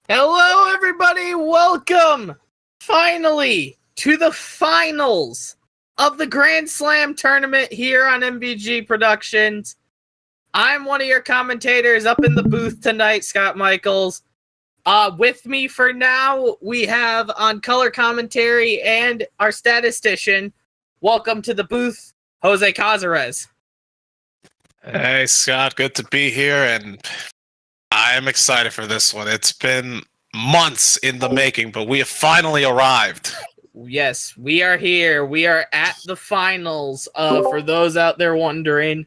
Hello, everybody. Welcome, finally, to the finals of the Grand Slam tournament here on MVG Productions. I'm one of your commentators up in the booth tonight, Scott Michaels. With me for now, we have on color commentary and our statistician. Welcome to the booth, Jose Cazares. Hey, Scott. Good to be here, and I am excited for this one. It's been months in the making, but we have finally arrived. Yes, we are here. We are at the finals. For those out there wondering,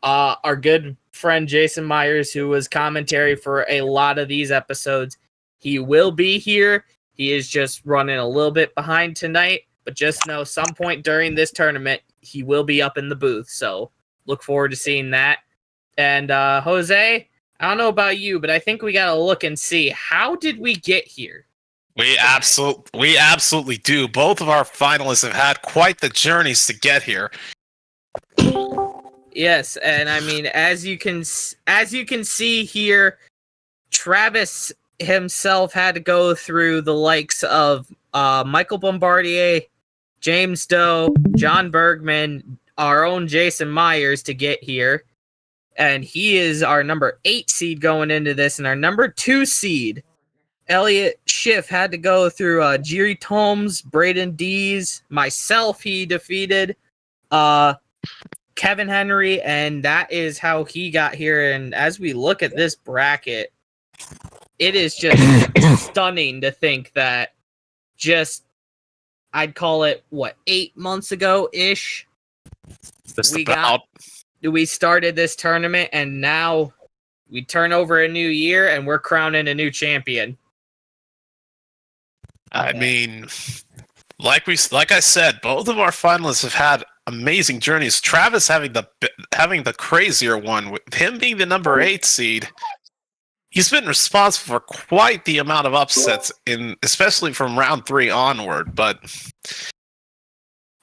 our good friend Jason Myers, who was commentary for a lot of these episodes, he will be here. He is just running a little bit behind tonight, but just know some point during this tournament, he will be up in the booth. So look forward to seeing that. And Jose, I don't know about you, but I think we got to look and see, how did we get here? We absolutely do. Both of our finalists have had quite the journeys to get here. Yes, and I mean, as you can see here, Travis himself had to go through the likes of Michael Bombardier, James Doe, John Bergman, our own Jason Myers to get here. And he is our number 8 seed going into this, and our number 2 seed, Elliott Schiff, had to go through Jiri Tomes, Braden Dees, myself. He defeated Kevin Henry, and that is how he got here. And as we look at this bracket, it is just stunning to think that I'd call it, 8 months ago-ish? We started this tournament, and now we turn over a new year, and we're crowning a new champion. I mean, like I said, both of our finalists have had amazing journeys. Travis having the crazier one, with him being the number 8 seed. He's been responsible for quite the amount of upsets, especially from round 3 onward. But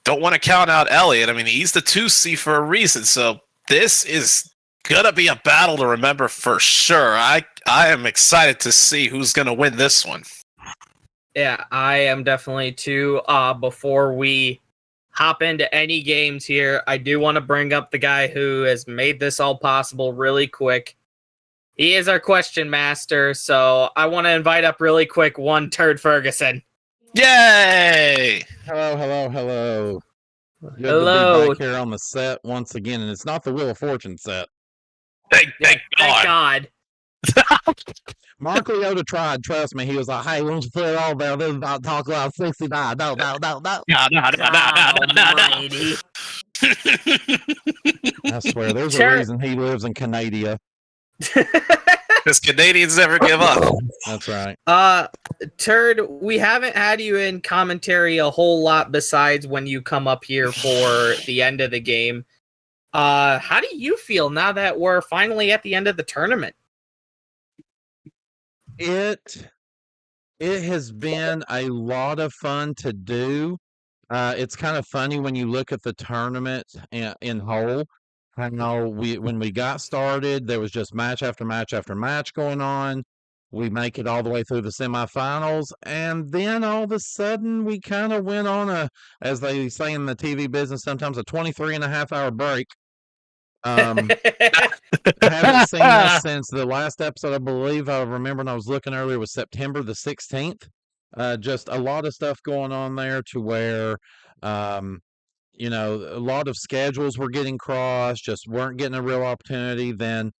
don't want to count out Elliott. I mean, he's the 2 seed for a reason. So this is gonna be a battle to remember for sure. I am excited to see who's gonna win this one. Yeah, I am definitely too. Before we hop into any games here, I do want to bring up the guy who has made this all possible really quick. He is our question master, so I want to invite up really quick one Turd Ferguson. Yay! Hello. Good Hello. to be back here on the set once again, and it's not the Wheel of Fortune set. Thank God. Mark Leota tried, trust me. He was like, hey, why don't you put it all down? This is about to talk about 69. No. Almighty. I swear, there's a reason he lives in Canada. Because Canadians never give up. That's right. Turd, we haven't had you in commentary a whole lot besides when you come up here for the end of the game. How do you feel now that we're finally at the end of the tournament? It has been a lot of fun to do. It's kind of funny when you look at the tournament in whole. I know when we got started, there was just match after match after match going on. We make it all the way through the semifinals, and then all of a sudden we kind of went on as they say in the TV business, sometimes a 23.5-hour break. I haven't seen this since the last episode. I believe I remember when I was looking earlier was September the 16th. Just a lot of stuff going on there to where, a lot of schedules were getting crossed, just weren't getting a real opportunity. Then,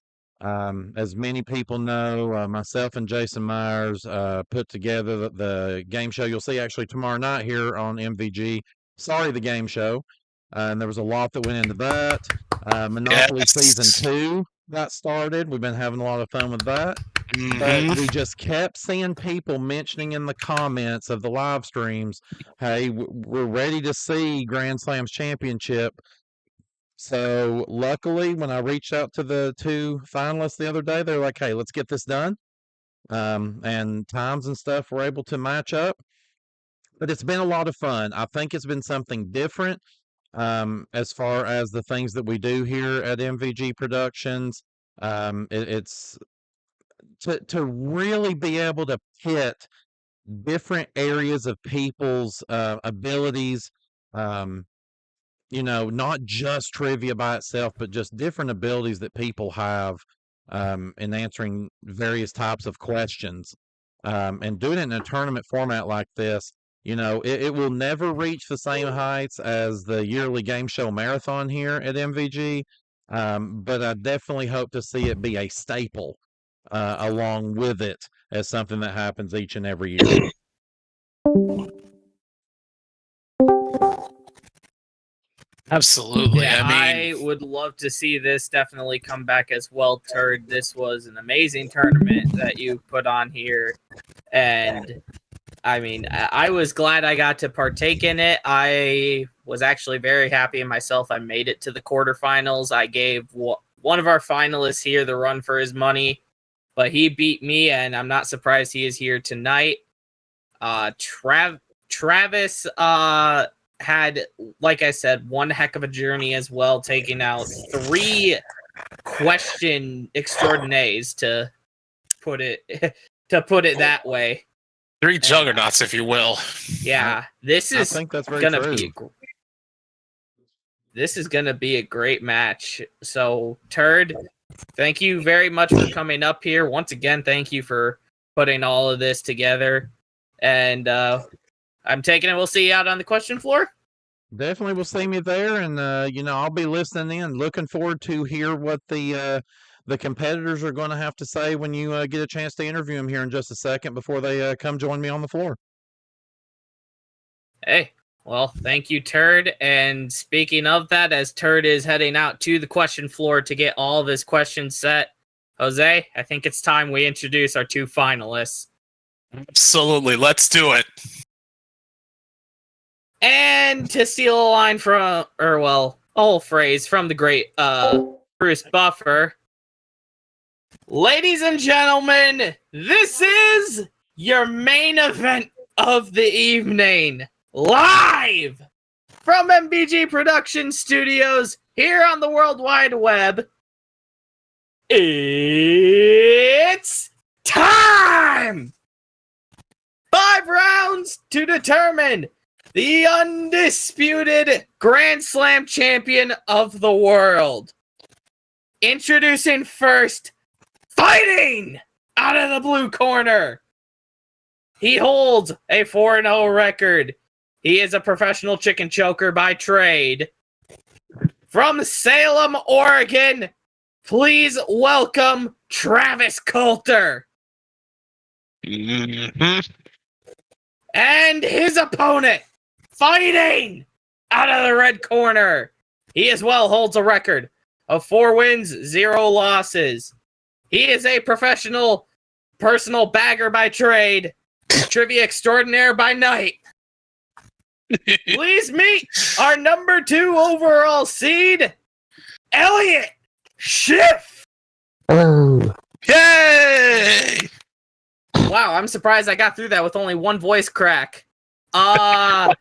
as many people know, myself and Jason Myers put together the game show you'll see actually tomorrow night here on MVG. Sorry, the game show. And there was a lot that went into that. Monopoly Season 2 got started. We've been having a lot of fun with that. But we just kept seeing people mentioning in the comments of the live streams, hey, we're ready to see Grand Slam's championship. So luckily, when I reached out to the 2 finalists the other day, they're like, hey, let's get this done. And times and stuff were able to match up. But it's been a lot of fun. I think it's been something different. As far as the things that we do here at MVG Productions, it's to really be able to pit different areas of people's abilities, not just trivia by itself, but just different abilities that people have in answering various types of questions. And doing it in a tournament format like this, it will never reach the same heights as the yearly game show marathon here at MVG. But I definitely hope to see it be a staple along with it as something that happens each and every year. Absolutely. Yeah, I I would love to see this definitely come back as well, Turd. This was an amazing tournament that you put on here. And I mean, I was glad I got to partake in it. I was actually very happy in myself. I made it to the quarterfinals. I gave one of our finalists here the run for his money, but he beat me, and I'm not surprised he is here tonight. Travis had, like I said, one heck of a journey as well, taking out 3 question extraordinaires to put it that way. 3 juggernauts, if you will. Yeah, this is I think that's very gonna true. be a great match. So, Turd, thank you very much for coming up here. Once again, thank you for putting all of this together. And I'm taking it. We'll see you out on the question floor. Definitely will see me there, and I'll be listening in. Looking forward to hear what the competitors are going to have to say when you get a chance to interview them here in just a second before they come join me on the floor. Hey, well, thank you, Turd. And speaking of that, as Turd is heading out to the question floor to get all of his questions set, Jose, I think it's time we introduce our 2 finalists. Absolutely. Let's do it. And to steal a line from, a whole phrase from the great Bruce Buffer, ladies and gentlemen, this is your main event of the evening, live from MVG Production Studios here on the World Wide Web. It's time! 5 rounds to determine the undisputed Grand Slam champion of the world. Introducing first, fighting out of the blue corner. He holds a 4-0 record. He is a professional chicken choker by trade. From Salem, Oregon, please welcome Travis Coulter. Mm-hmm. And his opponent, fighting out of the red corner. He as well holds a record of 4 wins, 0 losses. He is a professional personal bagger by trade, trivia extraordinaire by night. Please meet our number 2 overall seed, Elliott Schiff. Hello. Yay! Wow, I'm surprised I got through that with only 1 voice crack. Let's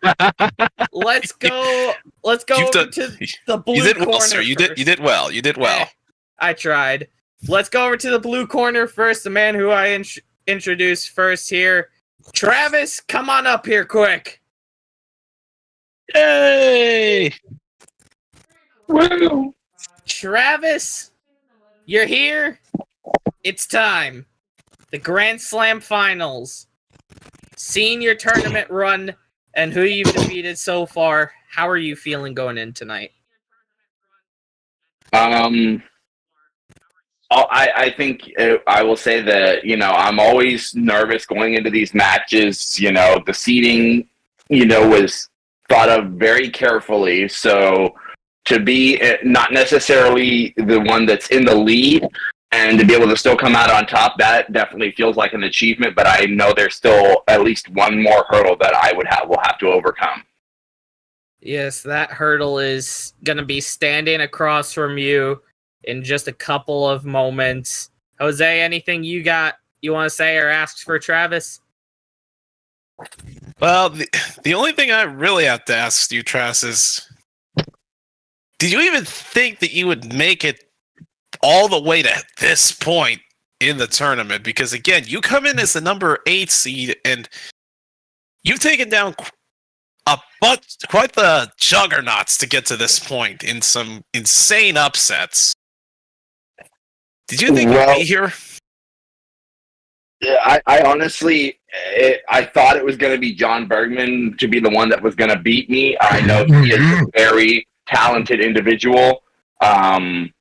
go over to the blue You did corner well, sir. You did well. You did well. Okay, I tried. Let's go over to the blue corner first. The man who I introduced first here, Travis. Come on up here, quick. Yay! Woo. Travis, you're here. It's time. The Grand Slam Finals. Seeing your tournament run and who you've defeated so far, how are you feeling going in tonight? I think I will say that, I'm always nervous going into these matches. The seeding, was thought of very carefully. So to be not necessarily the one that's in the lead and to be able to still come out on top, that definitely feels like an achievement. But I know there's still at least one more hurdle that will have to overcome. Yes, that hurdle is going to be standing across from you in just a couple of moments. Jose, anything you want to say or ask for Travis? Well, the only thing I really have to ask you, Travis, is did you even think that you would make it all the way to this point in the tournament because, again, you come in as the number 8 seed and you've taken down quite the juggernauts to get to this point in some insane upsets. Did you think you'd be here? I honestly, I thought it was going to be John Bergman to be the one that was going to beat me. I know he is a very talented individual. Not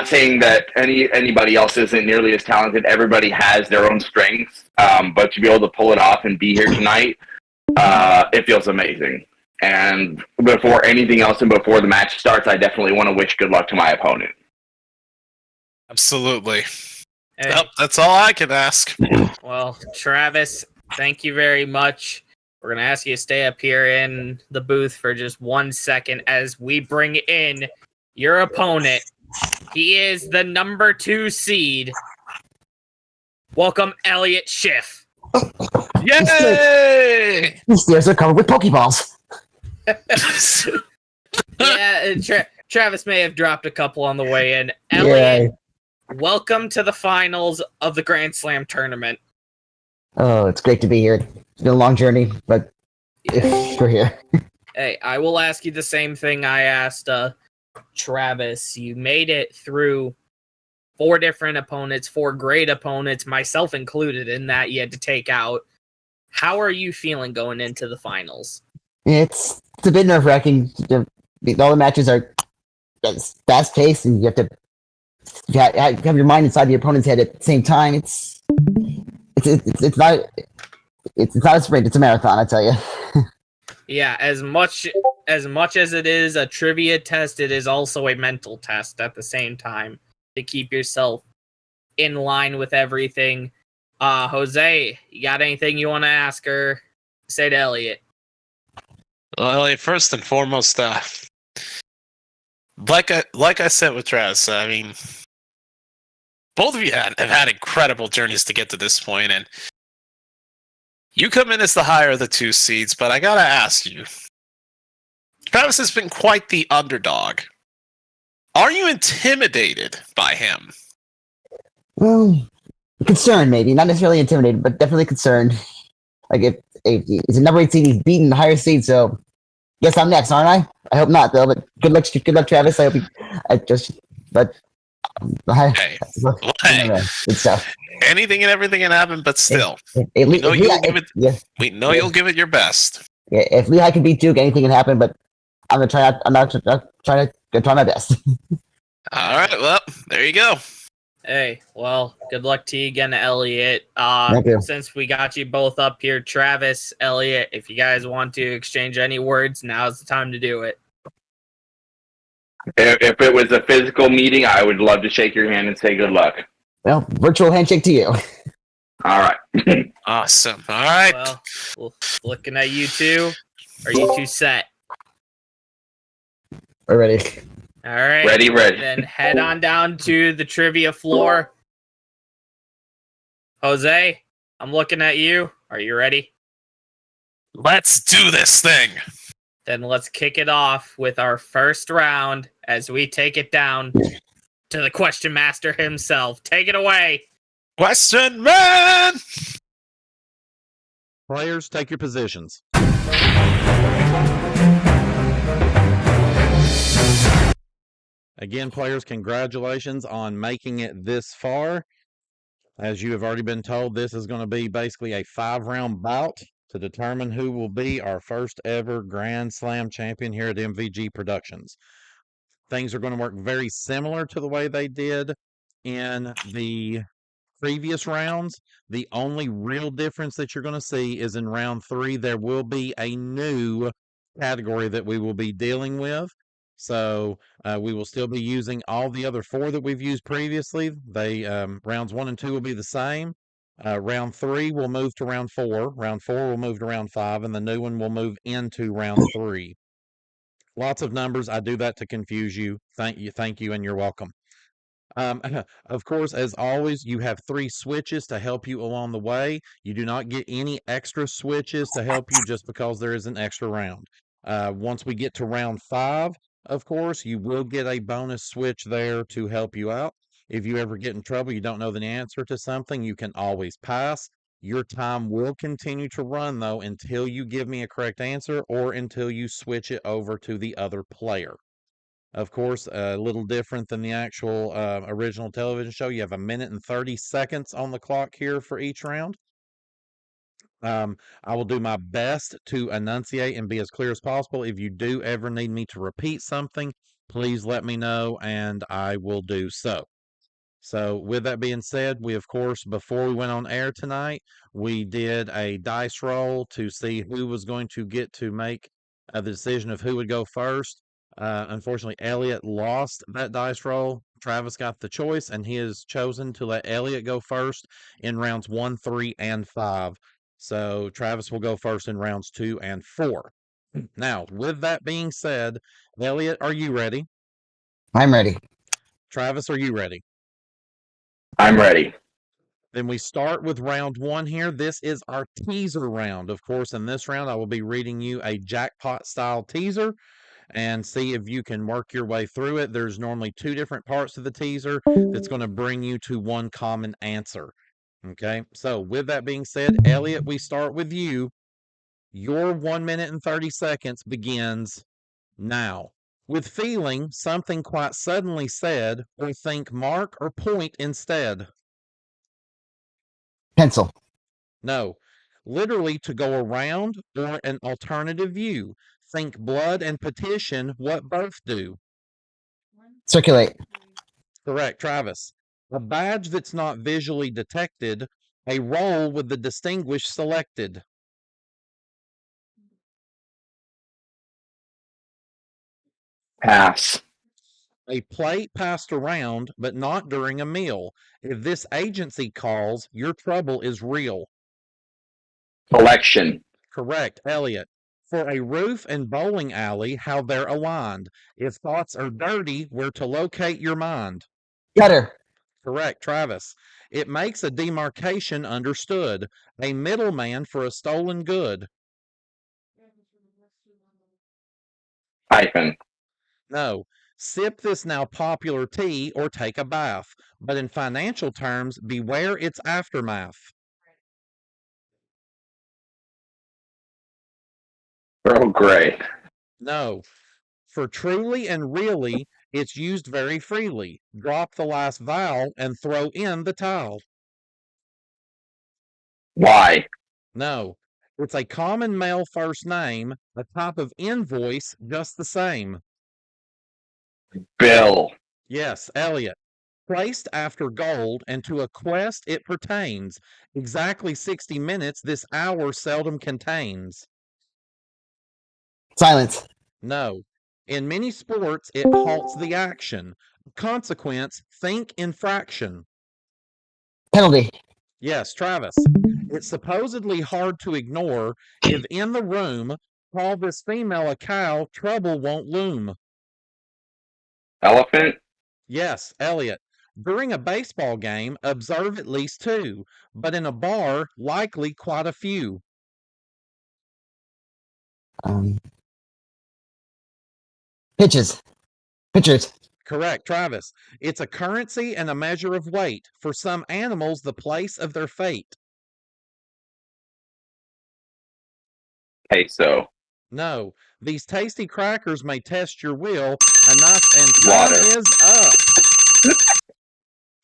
saying that anybody else isn't nearly as talented. Everybody has their own strengths, but to be able to pull it off and be here tonight, it feels amazing. And before anything else and before the match starts, I definitely want to wish good luck to my opponent. Absolutely. Hey. Yep, that's all I can ask. Well, Travis, thank you very much. We're going to ask you to stay up here in the booth for just 1 second as we bring in your opponent. He is the number 2 seed. Welcome, Elliott Schiff. Yay! These stairs are covered with Pokeballs. Yeah, Travis may have dropped a couple on the way in. Elliott, welcome to the finals of the Grand Slam tournament. Oh, it's great to be here. It's been a long journey, but we're here. Hey, I will ask you the same thing I asked Travis. You made it through 4 different opponents, 4 great opponents, myself included in that you had to take out. How are you feeling going into the finals? It's a bit nerve-wracking. All the matches are fast-paced, and you have to have your mind inside the opponent's head at the same time. It's not a sprint; it's a marathon. I tell you. Yeah, as much as it is a trivia test, it is also a mental test at the same time to keep yourself in line with everything. Jose, you got anything you want to ask or say to Elliott? Well, Elliott, first and foremost, like I said with Travis, I mean, both of you have had incredible journeys to get to this point, and you come in as the higher of the 2 seeds, but I gotta ask you, Travis has been quite the underdog. Are you intimidated by him? Well, concerned maybe, not necessarily intimidated, but definitely concerned. Like if he's a number 8 seed, he's beaten the higher seed, so guess I'm next, aren't I? I hope not, though. But good luck, Travis. I hope Hey, it's tough. Anything and everything can happen, but still, We know you'll give it your best. Yeah, if Lehigh can beat Duke, anything can happen. But I'm gonna try. I'm not trying to try my best. All right, well, there you go. Hey, well, good luck to you again, Elliott. Thank you. Since we got you both up here, Travis, Elliott, if you guys want to exchange any words, now's the time to do it. If it was a physical meeting, I would love to shake your hand and say good luck. Well, virtual handshake to you. All right. Awesome. All right. Well, looking at you two. Are you two set? We're ready. All right. Ready. Then head on down to the trivia floor. Jose, I'm looking at you. Are you ready? Let's do this thing. Then let's kick it off with our first round as we take it down to the question master himself. Take it away. Question man. Players, take your positions. Again, players, congratulations on making it this far. As you have already been told, this is going to be basically a 5-round bout to determine who will be our first ever Grand Slam champion here at MVG Productions. Things are going to work very similar to the way they did in the previous rounds. The only real difference that you're going to see is in round 3, there will be a new category that we will be dealing with. So we will still be using all the other 4 that we've used previously. They rounds 1 and 2 will be the same. Round 3 will move to round 4. Round 4 will move to round 5, and the new one will move into round 3. Lots of numbers. I do that to confuse you. Thank you, and you're welcome. Of course, as always, you have 3 switches to help you along the way. You do not get any extra switches to help you just because there is an extra round. Once we get to round 5, of course, you will get a bonus switch there to help you out. If you ever get in trouble, you don't know the answer to something, you can always pass. Your time will continue to run, though, until you give me a correct answer or until you switch it over to the other player. Of course, a little different than the actual original television show. You have 1 minute and 30 seconds on the clock here for each round. I will do my best to enunciate and be as clear as possible. If you do ever need me to repeat something, please let me know and I will do so. So, with that being said, we, of course, before we went on air tonight, we did a dice roll to see who was going to get to make the decision of who would go first. Unfortunately, Elliott lost that dice roll. Travis got the choice, and he has chosen to let Elliott go first in rounds 1, 3, and 5. So, Travis will go first in rounds 2 and 4. Now, with that being said, Elliott, are you ready? I'm ready. Travis, are you ready? I'm ready. Then we start with round 1 here. This is our teaser round. Of course, in this round, I will be reading you a jackpot style teaser and see if you can work your way through it. There's normally 2 different parts to the teaser that's going to bring you to one common answer. Okay, so with that being said, Elliott, we start with you. Your 1 minute and 30 seconds begins now. With feeling, something quite suddenly said, or think mark or point instead. Pencil. No. Literally to go around or an alternative view. Think blood and petition, what both do. Circulate. Correct, Travis. A badge that's not visually detected, a role with the distinguished selected. Pass. A plate passed around, but not during a meal. If this agency calls, your trouble is real. Election. Correct, Elliott. For a roof and bowling alley, how they're aligned. If thoughts are dirty, where to locate your mind. Gutter. Correct, Travis. It makes a demarcation understood. A middleman for a stolen good. Hyphen. No. Sip this now popular tea or take a bath. But in financial terms, beware its aftermath. Earl Grey. No. For truly and really, it's used very freely. Drop the last vowel and throw in the towel. Y. No. It's a common male first name, a type of invoice just the same. Bill. Yes, Elliott. Placed after gold, and to a quest it pertains. Exactly 60 minutes this hour seldom contains. Silence. No. In many sports, it halts the action. Consequence, think infraction. Penalty. Yes, Travis. It's supposedly hard to ignore. If in the room, call this female a cow, trouble won't loom. Elephant. Yes, Elliott. During a baseball game, observe at least 2, but in a bar, likely quite a few. Pitches. Pitchers. Correct, Travis. It's a currency and a measure of weight. For some animals, the place of their fate. Peso. No, these tasty crackers may test your will. Enough and time Water. is up.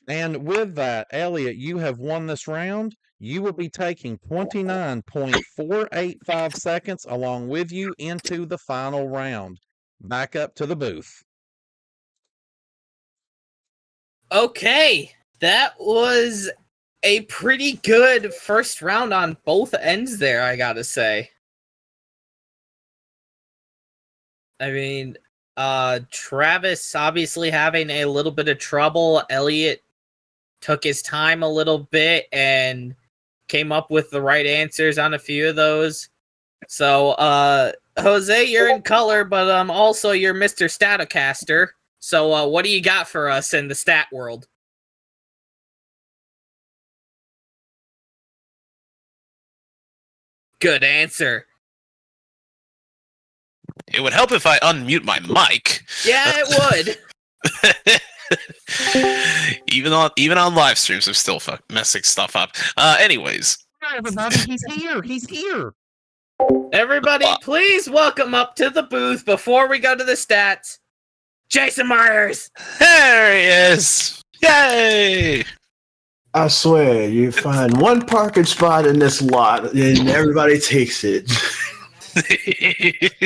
And with that, Elliott, you have won this round. You will be taking 29.485 seconds along with you into the final round. Back up to the booth. Okay, that was a pretty good first round on both ends there, I gotta say. I mean, Travis obviously having a little bit of trouble. Elliott took his time a little bit and came up with the right answers on a few of those. So, Jose, you're in color, but also you're Mr. Statocaster. So, what do you got for us in the stat world? Good answer. It would help if I unmute my mic. Yeah, it would. Even on live streams, I'm still messing stuff up. Anyways, Everybody, he's here. He's here. Everybody, please welcome up to the booth before we go to the stats, Jason Myers. there he is. Yay! I swear, you find one parking spot in this lot, and everybody takes it.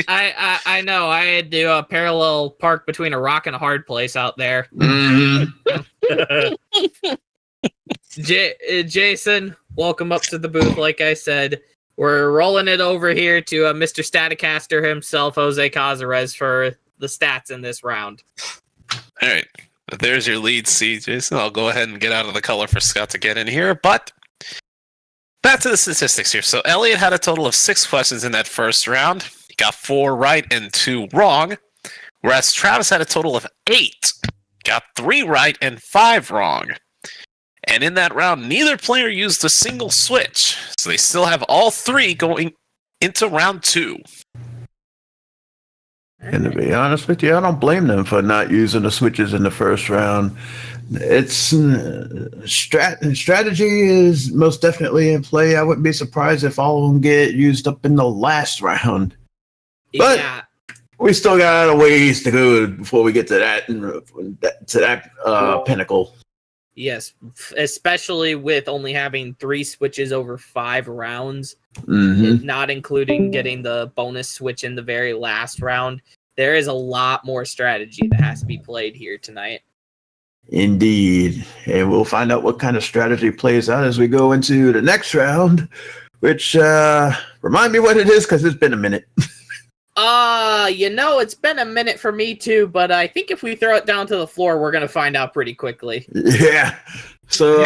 I know. I had to parallel park between a rock and a hard place out there. Jason, welcome up to the booth. Like I said, we're rolling it over here to Mr. Staticaster himself, Jose Cazares, for the stats in this round. All right. There's your lead seed, Jason. I'll go ahead and get out of the color for Scott to get in here. But back to the statistics here. So Elliott had a total of 6 questions in that first round. He got 4 right and 2 wrong. Whereas Travis had a total of 8. Got 3 right and 5 wrong. And in that round, neither player used a single switch. So they still have all 3 going into round 2. And to be honest with you, I don't blame them for not using the switches in the first round. It's strategy is most definitely in play. I wouldn't be surprised if all of them get used up in the last round. But we still got a ways to go before we get to that pinnacle. Yes, especially with only having 3 switches over 5 rounds, not including getting the bonus switch in the very last round. There is a lot more strategy that has to be played here tonight. Indeed. And we'll find out what kind of strategy plays out as we go into the next round, which remind me what it is, because it's been a minute. It's been a minute for me too, but I think if we throw it down to the floor, we're going to find out pretty quickly. Yeah. So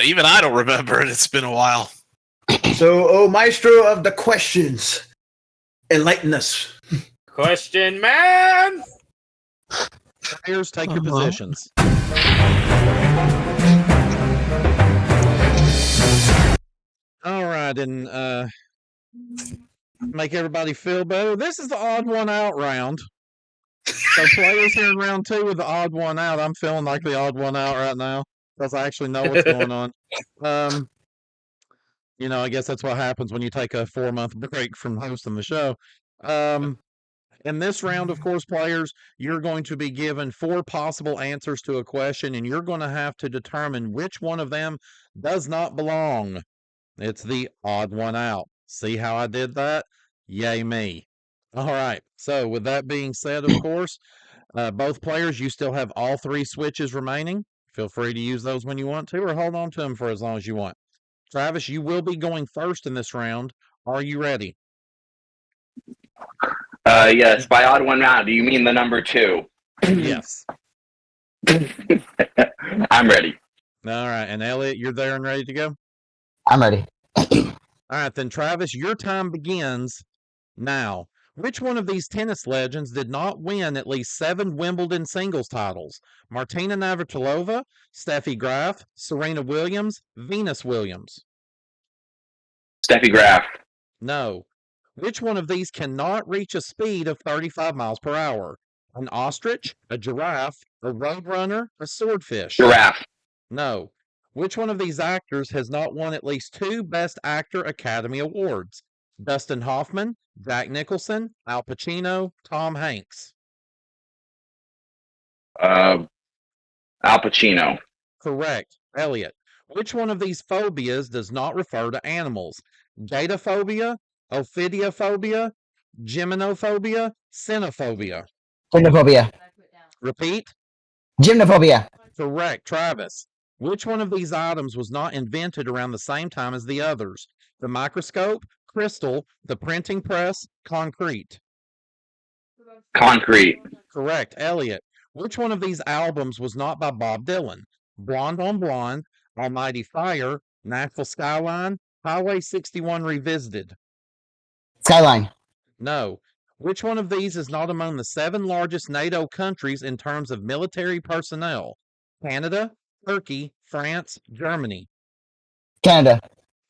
even I don't remember it. It's been a while. So, maestro of the questions, enlighten us. Question man! Players, take your positions. All right, and make everybody feel better. This is the odd one out round. So players here in round 2 with the odd one out. I'm feeling like the odd one out right now because I actually know what's going on. I guess that's what happens when you take a 4-month break from hosting the show. In this round, of course, players, you're going to be given 4 possible answers to a question, and you're going to have to determine which one of them does not belong. It's the odd one out. See how I did that? Yay me. All right. So with that being said, of course, both players, you still have all 3 switches remaining. Feel free to use those when you want to, or hold on to them for as long as you want. Travis, you will be going first in this round. Are you ready? Yes, by odd one out, do you mean the number 2? Yes. I'm ready. All right. And Elliott, you're there and ready to go? I'm ready. All right, then, Travis, your time begins now. Which one of these tennis legends did not win at least 7 Wimbledon singles titles? Martina Navratilova, Steffi Graf, Serena Williams, Venus Williams? Steffi Graf. No. Which one of these cannot reach a speed of 35 miles per hour? An ostrich, a giraffe, a roadrunner, a swordfish? Giraffe. No. Which one of these actors has not won at least 2 Best Actor Academy Awards? Dustin Hoffman, Jack Nicholson, Al Pacino, Tom Hanks? Al Pacino. Correct. Elliott. Which one of these phobias does not refer to animals? Gatophobia, ophidiophobia, gymnophobia, cynophobia? Gymnophobia. Repeat. Gymnophobia. Correct. Travis. Which one of these items was not invented around the same time as the others? The microscope, crystal, the printing press, concrete? Concrete. Correct. Elliott. Which one of these albums was not by Bob Dylan? Blonde on Blonde, Almighty Fire, Nashville Skyline, Highway 61 Revisited? Skyline. No. Which one of these is not among the 7 largest NATO countries in terms of military personnel? Canada, Turkey, France, Germany? Canada.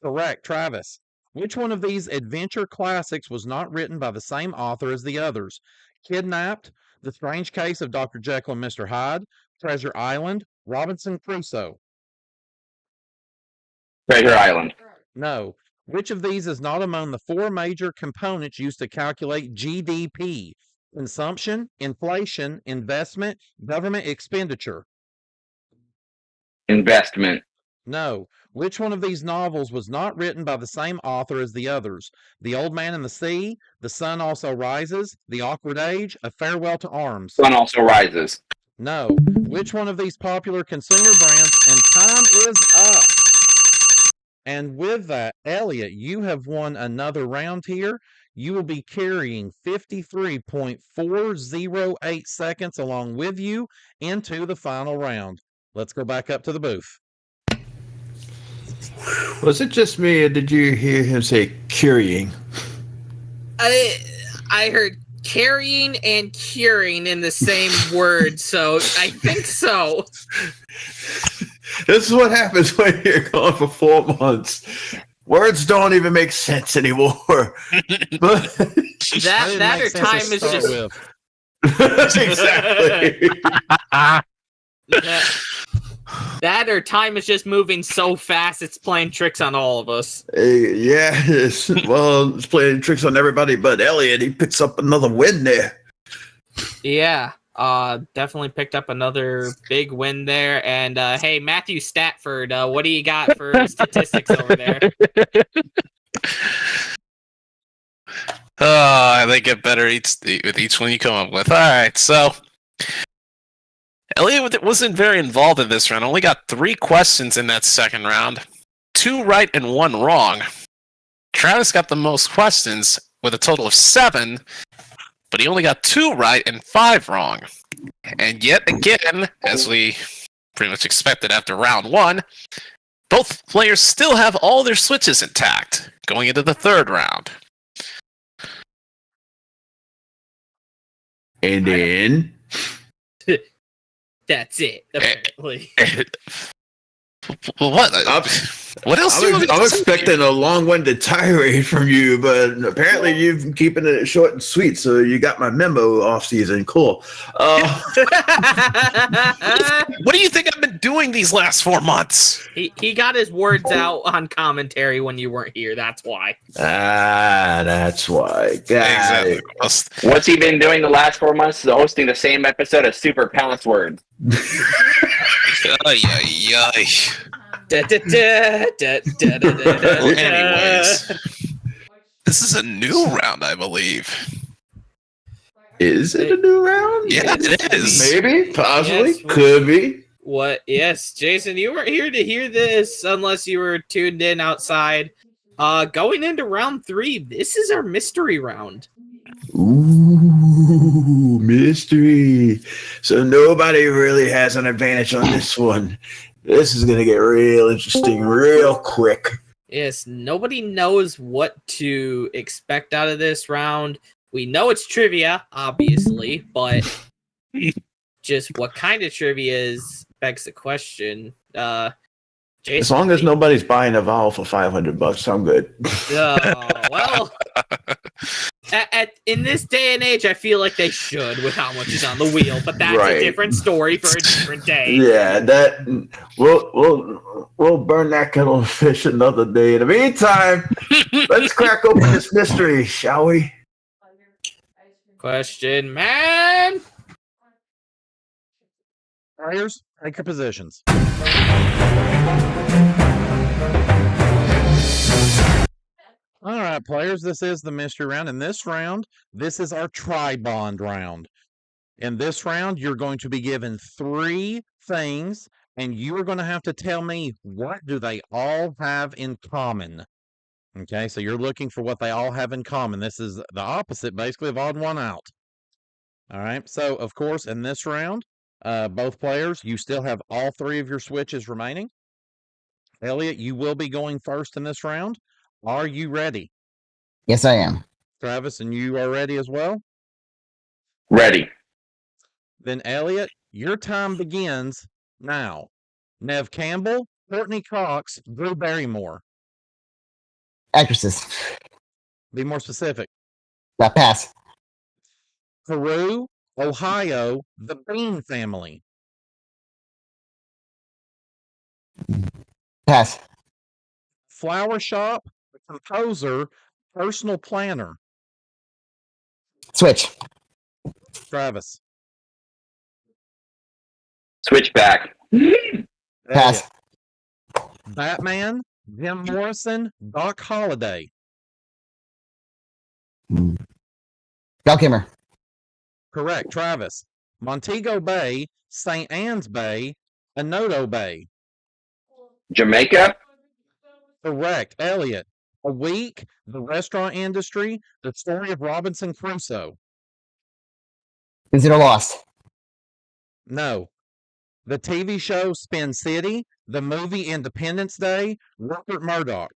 Correct. Travis. Which one of these adventure classics was not written by the same author as the others? Kidnapped, The Strange Case of Dr. Jekyll and Mr. Hyde, Treasure Island, Robinson Crusoe. Treasure Island. No. Which of these is not among the four major components used to calculate GDP? Consumption, inflation, investment, government expenditure. Investment. No. Which one of these novels was not written by the same author as the others? The Old Man and the Sea, The Sun Also Rises, The Awkward Age, A Farewell to Arms. Sun Also Rises. No. Which one of these popular consumer brands? And time is up. And with that, Elliott, you have won another round here. You will be carrying 53.408 seconds along with you into the final round. Let's go back up to the booth. Was it just me, or did you hear him say currying? I heard carrying and curing in the same word, so I think so. This is what happens when you're gone for 4 months. Words don't even make sense anymore. But that or time is just exactly. that or time is just moving so fast it's playing tricks on all of us. Yeah, well, it's playing tricks on everybody but Elliott. He picks up another win there. Yeah, definitely picked up another big win there. And hey, Matthew Statford, what do you got for statistics over there? They get better with each one you come up with. All right, so Elliott wasn't very involved in this round. Only got 3 questions in that second round. 2 right and 1 wrong. Travis got the most questions with a total of 7, but he only got 2 right and 5 wrong. And yet again, as we pretty much expected after round 1, both players still have all their switches intact going into the third round. And then That's it, apparently. What? What else? I'm expecting a long-winded tirade from you, but apparently you've been keeping it short and sweet. So you got my memo off season. Cool. What do you think I've been doing these last 4 months? He got his words out on commentary when you weren't here. That's why. That's why. Exactly. What's he been doing the last 4 months? Hosting the same episode of Super Password. Anyways, this is a new round, I believe. Is it a new round? Yeah, it is. Maybe, possibly, Yes, could be. What? Yes, Jason, you weren't here to hear this unless you were tuned in outside. Going into round 3, this is our mystery round. Ooh, mystery. So nobody really has an advantage on this one. This is going to get real interesting real quick. Yes, nobody knows what to expect out of this round. We know it's trivia, obviously, but just what kind of trivia is begs the question. Jason, As long as nobody's buying a vowel for $500, I'm good. Well, in this day and age, I feel like they should with how much is on the wheel, but that's Right. a different story for a different day. Yeah, that we'll burn that kettle of fish another day. In the meantime, let's crack open this mystery, shall we? Question, man. Players, take your positions. All right, players, this is the mystery round. In this round, this is our tri-bond round. In this round, you're going to be given 3 things, and you are going to have to tell me what do they all have in common. Okay, so you're looking for what they all have in common. This is the opposite, basically, of odd one out. All right, so, of course, in this round, both players, you still have all 3 of your switches remaining. Elliott, you will be going first in this round. Are you ready? Yes, I am. Travis, and you are ready as well? Ready. Then, Elliott, your time begins now. Nev Campbell, Courtney Cox, Drew Barrymore. Actresses. Be more specific. Pass. Peru, Ohio, the Bean family. Pass. Flower shop, composer, personal planner. Switch. Travis. Switchback. Pass. Elliott. Batman, Jim Morrison, Doc Holliday. Val Kilmer. Correct. Travis. Montego Bay, St. Anne's Bay, Anoto Bay. Jamaica. Correct. Elliott. A Week, the restaurant industry, the story of Robinson Crusoe. Consider lost. No. The TV show Spin City, the movie Independence Day, Rupert Murdoch.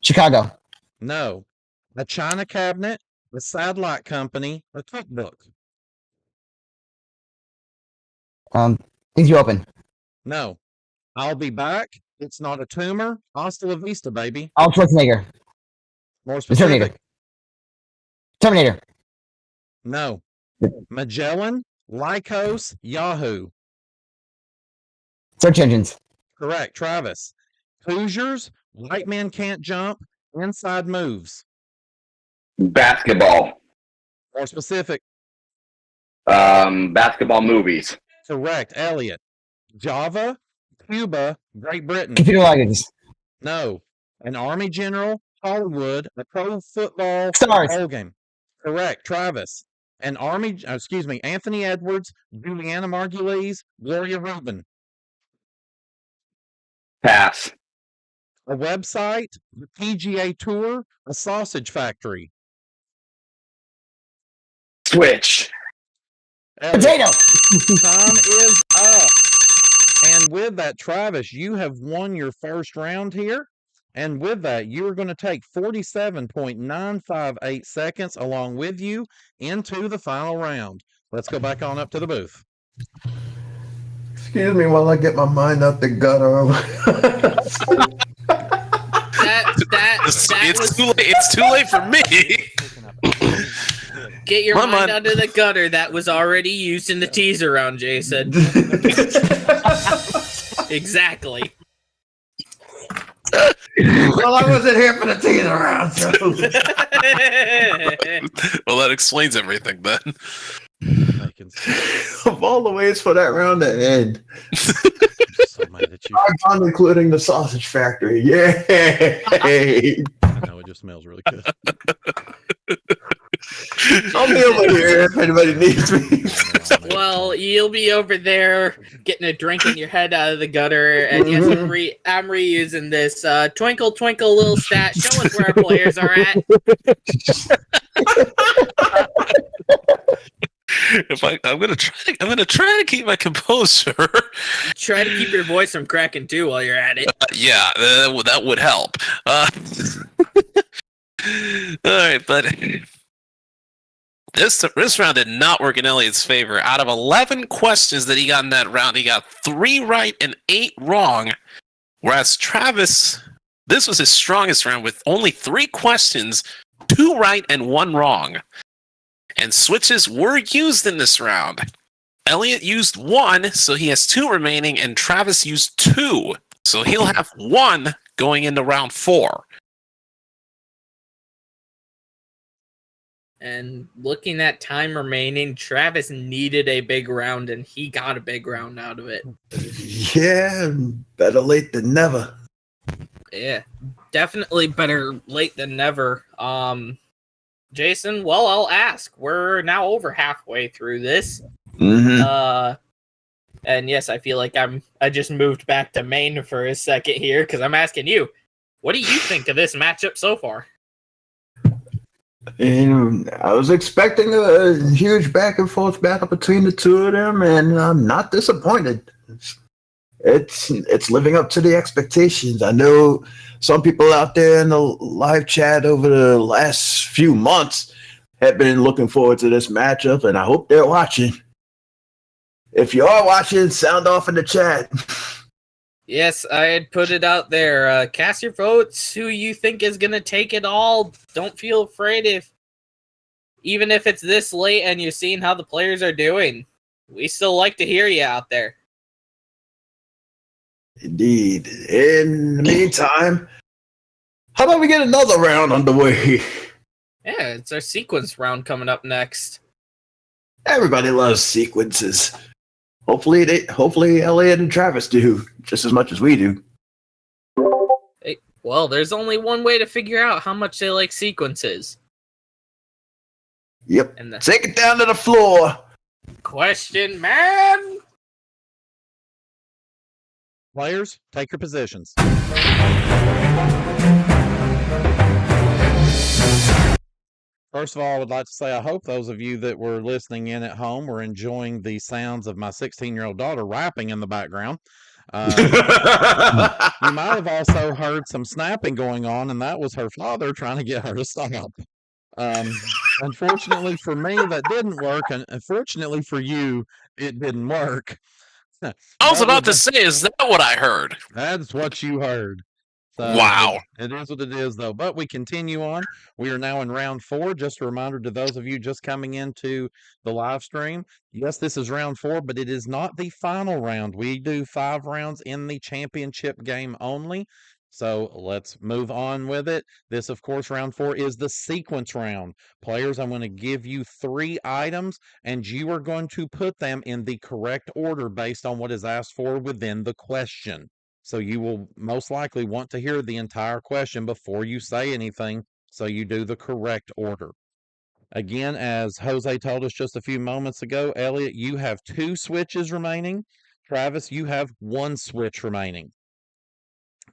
Chicago. No. A China cabinet, the satellite company, a cookbook. Things you open. No. I'll be back. It's not a tumor. Hasta la vista, baby. Arnold Schwarzenegger. More The Terminator. specific. Terminator. No. Magellan, Lycos, Yahoo. Search engines. Correct. Travis. Hoosiers, White Men Can't Jump, Inside Moves. Basketball. More specific. Basketball movies. Correct. Elliott. Java, Cuba, Great Britain. Computer languages. No. An Army General, Hollywood, a pro football Stars. bowl game. Correct. Travis. Anthony Edwards, Juliana Margulies, Gloria Rubin. Pass. A website, the PGA Tour, a sausage factory. Switch. Elliott. Potato. Time is up. And with that, Travis, you have won your first round here. And with that, you are going to take 47.958 seconds along with you into the final round. Let's go back on up to the booth. Excuse me while I get my mind out the gutter. It's too late for me. Get your My mind mind- out of the gutter that was already used in the teaser round, Jason. Exactly. Well, I wasn't here for the teaser round, so. Well, that explains everything then. Of all the ways for that round to end, So mad at you. I'm including the sausage factory. Yay! I know it just smells really good. I'll be over here if anybody needs me. Well, you'll be over there getting a drink in your head out of the gutter, and yes, I'm reusing this. Twinkle, twinkle, little stat. Show us where our players are at. I'm gonna try to keep my composure. Try to keep your voice from cracking too while you're at it. Yeah, that would help. All right, but this round did not work in Elliott's favor. Out of 11 questions that he got in that round, he got 3 right and 8 wrong. Whereas Travis, this was his strongest round with only 3 questions, 2 right and 1 wrong. And switches were used in this round. Elliott used 1, so he has 2 remaining, and Travis used 2, so he'll have 1 going into round 4. And looking at time remaining, Travis needed a big round, and he got a big round out of it. Yeah, better late than never. Yeah, definitely better late than never. Jason, well, I'll ask. We're now over halfway through this. Mm-hmm. And yes, I feel like I just moved back to Maine for a second here because I'm asking you, what do you think of this matchup so far? And I was expecting a huge back and forth battle between the two of them, and I'm not disappointed. It's living up to the expectations. I know some people out there in the live chat over the last few months have been looking forward to this matchup, and I hope they're watching. If you are watching, sound off in the chat. Yes, I had put it out there. Cast your votes. Who you think is going to take it all. Don't feel afraid even if it's this late and you're seeing how the players are doing. We still like to hear you out there. Indeed. In the meantime, how about we get another round underway? Yeah, it's our sequence round coming up next. Everybody loves sequences. Hopefully Elliott and Travis do just as much as we do. Hey, well, there's only one way to figure out how much they like sequences. Yep. And the Take it down to the floor. question, man. Players, take your positions. First of all, I would like to say I hope those of you that were listening in at home were enjoying the sounds of my 16-year-old daughter rapping in the background. You might have also heard some snapping going on, and that was her father trying to get her to stop. Unfortunately for me, that didn't work, and unfortunately for you, it didn't work. I was about to say, is that what I heard? That's what you heard. So Wow. It is what it is, though. But we continue on. We are now in round 4. Just a reminder to those of you just coming into the live stream. Yes, this is round 4, but it is not the final round. We do 5 rounds in the championship game only. So let's move on with it. This, of course, round 4 is the sequence round. Players, I'm going to give you 3 items, and you are going to put them in the correct order based on what is asked for within the question. So you will most likely want to hear the entire question before you say anything, so you do the correct order. Again, as Jose told us just a few moments ago, Elliott, you have 2 switches remaining. Travis, you have 1 switch remaining.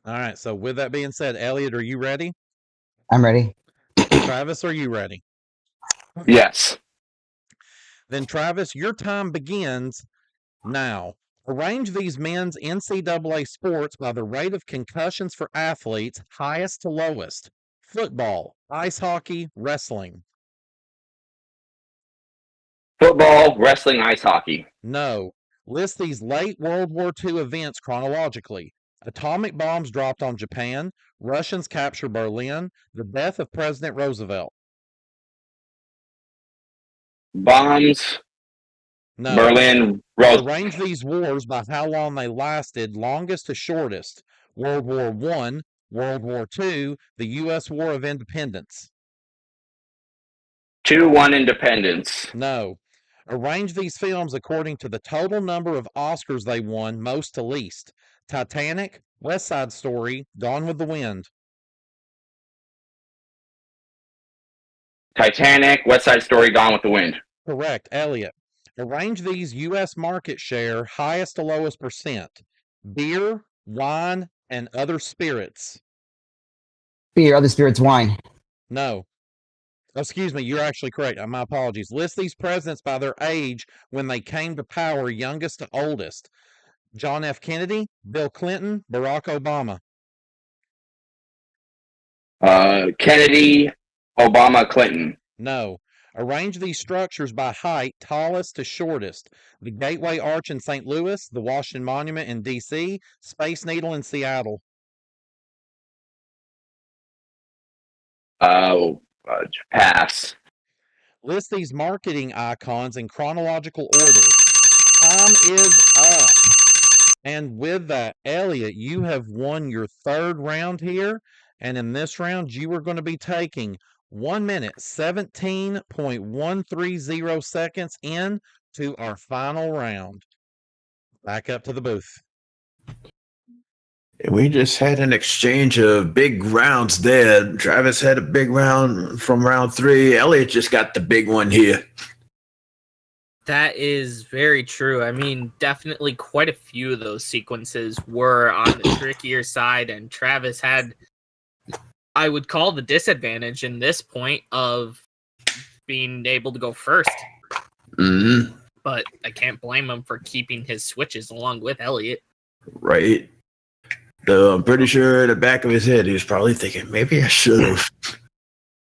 All right, so with that being said, Elliott, are you ready? I'm ready. Travis, are you ready? Yes. Then, Travis, your time begins now. Arrange these men's NCAA sports by the rate of concussions for athletes, highest to lowest. Football, ice hockey, wrestling. Football, wrestling, ice hockey. No. List these late World War II events chronologically. Atomic bombs dropped on Japan. Russians capture Berlin. The death of President Roosevelt. Bombs, No. Berlin, Arrange these wars by how long they lasted, longest to shortest. World War I, World War II, the U.S. War of Independence. 2-1 independence. No. Arrange these films according to the total number of Oscars they won, most to least. Titanic, West Side Story, Gone with the Wind. Titanic, West Side Story, Gone with the Wind. Correct. Elliott. Arrange these U.S. market share, highest to lowest percent. Beer, wine, and other spirits. Beer, other spirits, wine. No. Excuse me, you're actually correct. My apologies. List these presidents by their age when they came to power, youngest to oldest. John F. Kennedy, Bill Clinton, Barack Obama. Kennedy, Obama, Clinton. No. Arrange these structures by height, tallest to shortest. The Gateway Arch in St. Louis, the Washington Monument in D.C., Space Needle in Seattle. Pass. List these marketing icons in chronological order. Time is up. And with that, Elliott, you have won your 3rd round here. And in this round, you are going to be taking 1 minute, 17.130 seconds into our final round. Back up to the booth. We just had an exchange of big rounds there. Travis had a big round from round 3. Elliott just got the big one here. That is very true. I mean, definitely quite a few of those sequences were on the trickier side, and Travis had, I would call, the disadvantage in this point of being able to go first. Mm-hmm. But I can't blame him for keeping his switches along with Elliott. Right. Though I'm pretty sure at the back of his head, he was probably thinking, maybe I should have.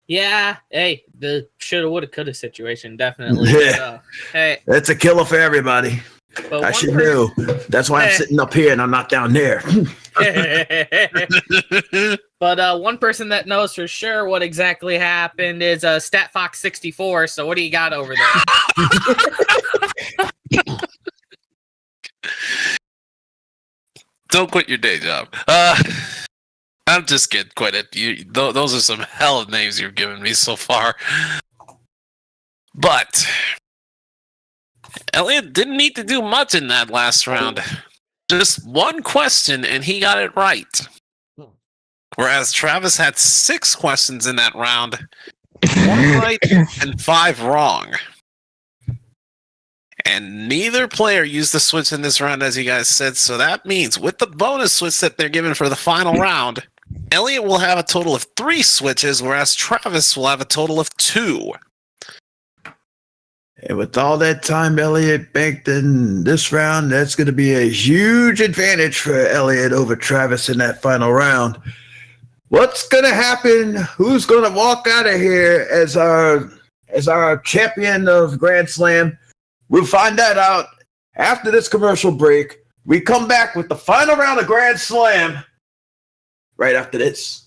Yeah, hey, the shoulda, woulda, coulda situation, definitely. Yeah. So, hey, That's a killer for everybody. but I should know. That's why I'm sitting up here and I'm not down there. But one person that knows for sure what exactly happened is StatFox64. So what do you got over there? Don't quit your day job. I'm just kidding. Quit it. Those are some hell of names you've given me so far. But Elliott didn't need to do much in that last round. Just one question, and he got it right. Whereas Travis had 6 questions in that round, 1 right and 5 wrong. And neither player used the switch in this round, as you guys said. So that means with the bonus switch that they're given for the final round, Elliott will have a total of 3 switches, whereas Travis will have a total of 2. And with all that time Elliott banked in this round, that's going to be a huge advantage for Elliott over Travis in that final round. What's going to happen? Who's going to walk out of here as our champion of Grand Slam? We'll find that out after this commercial break. We come back with the final round of Grand Slam right after this.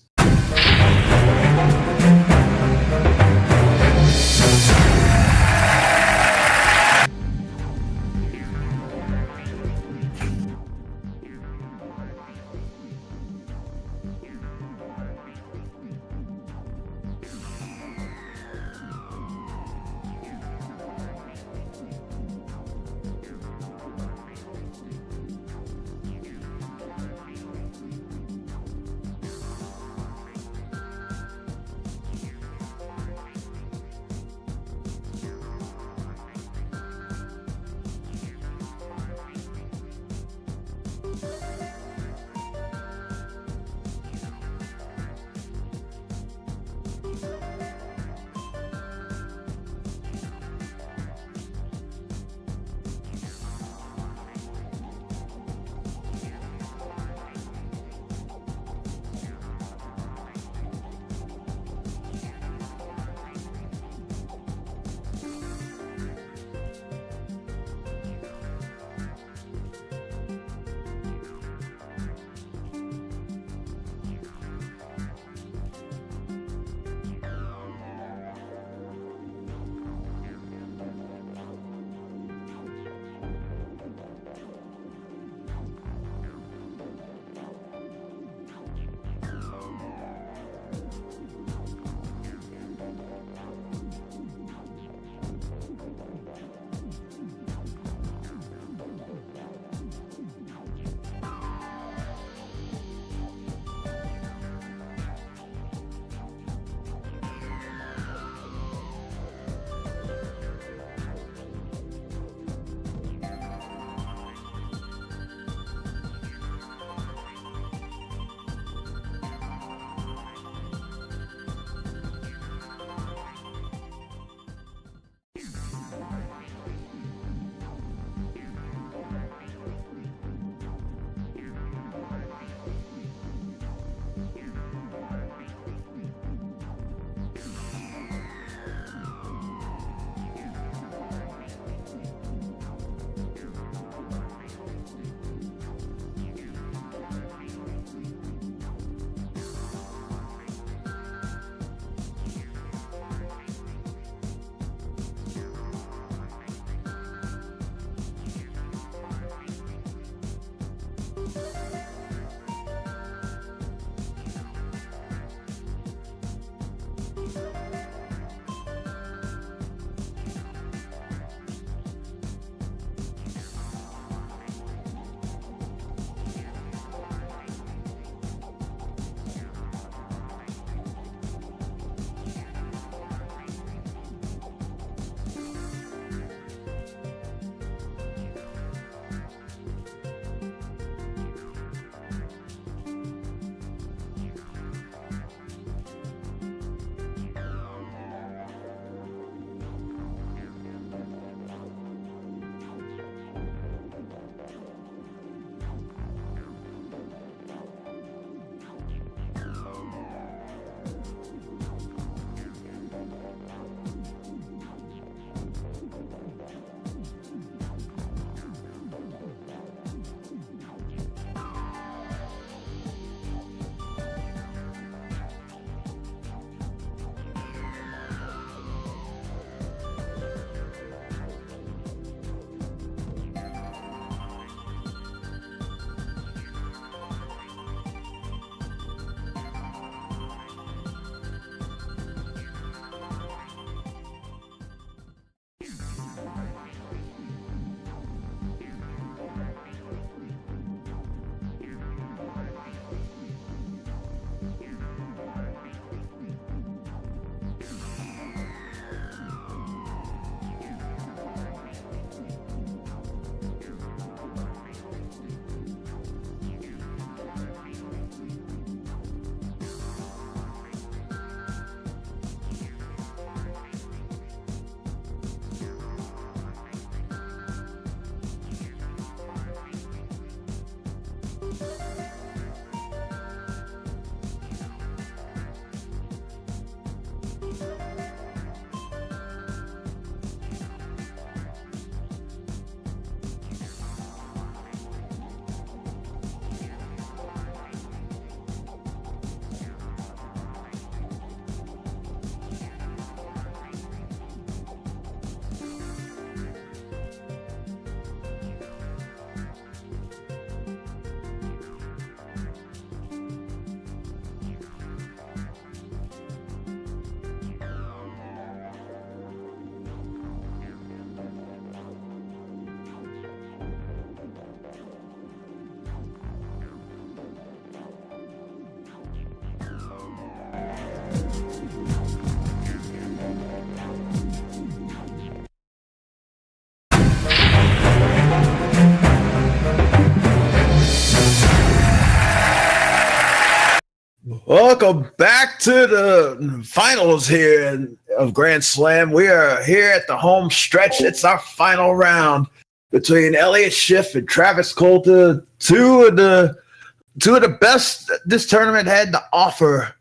Welcome back to the finals here of Grand Slam. We are here at the home stretch. It's our final round between Elliott Schiff and Travis Coulter, two of the best this tournament had to offer.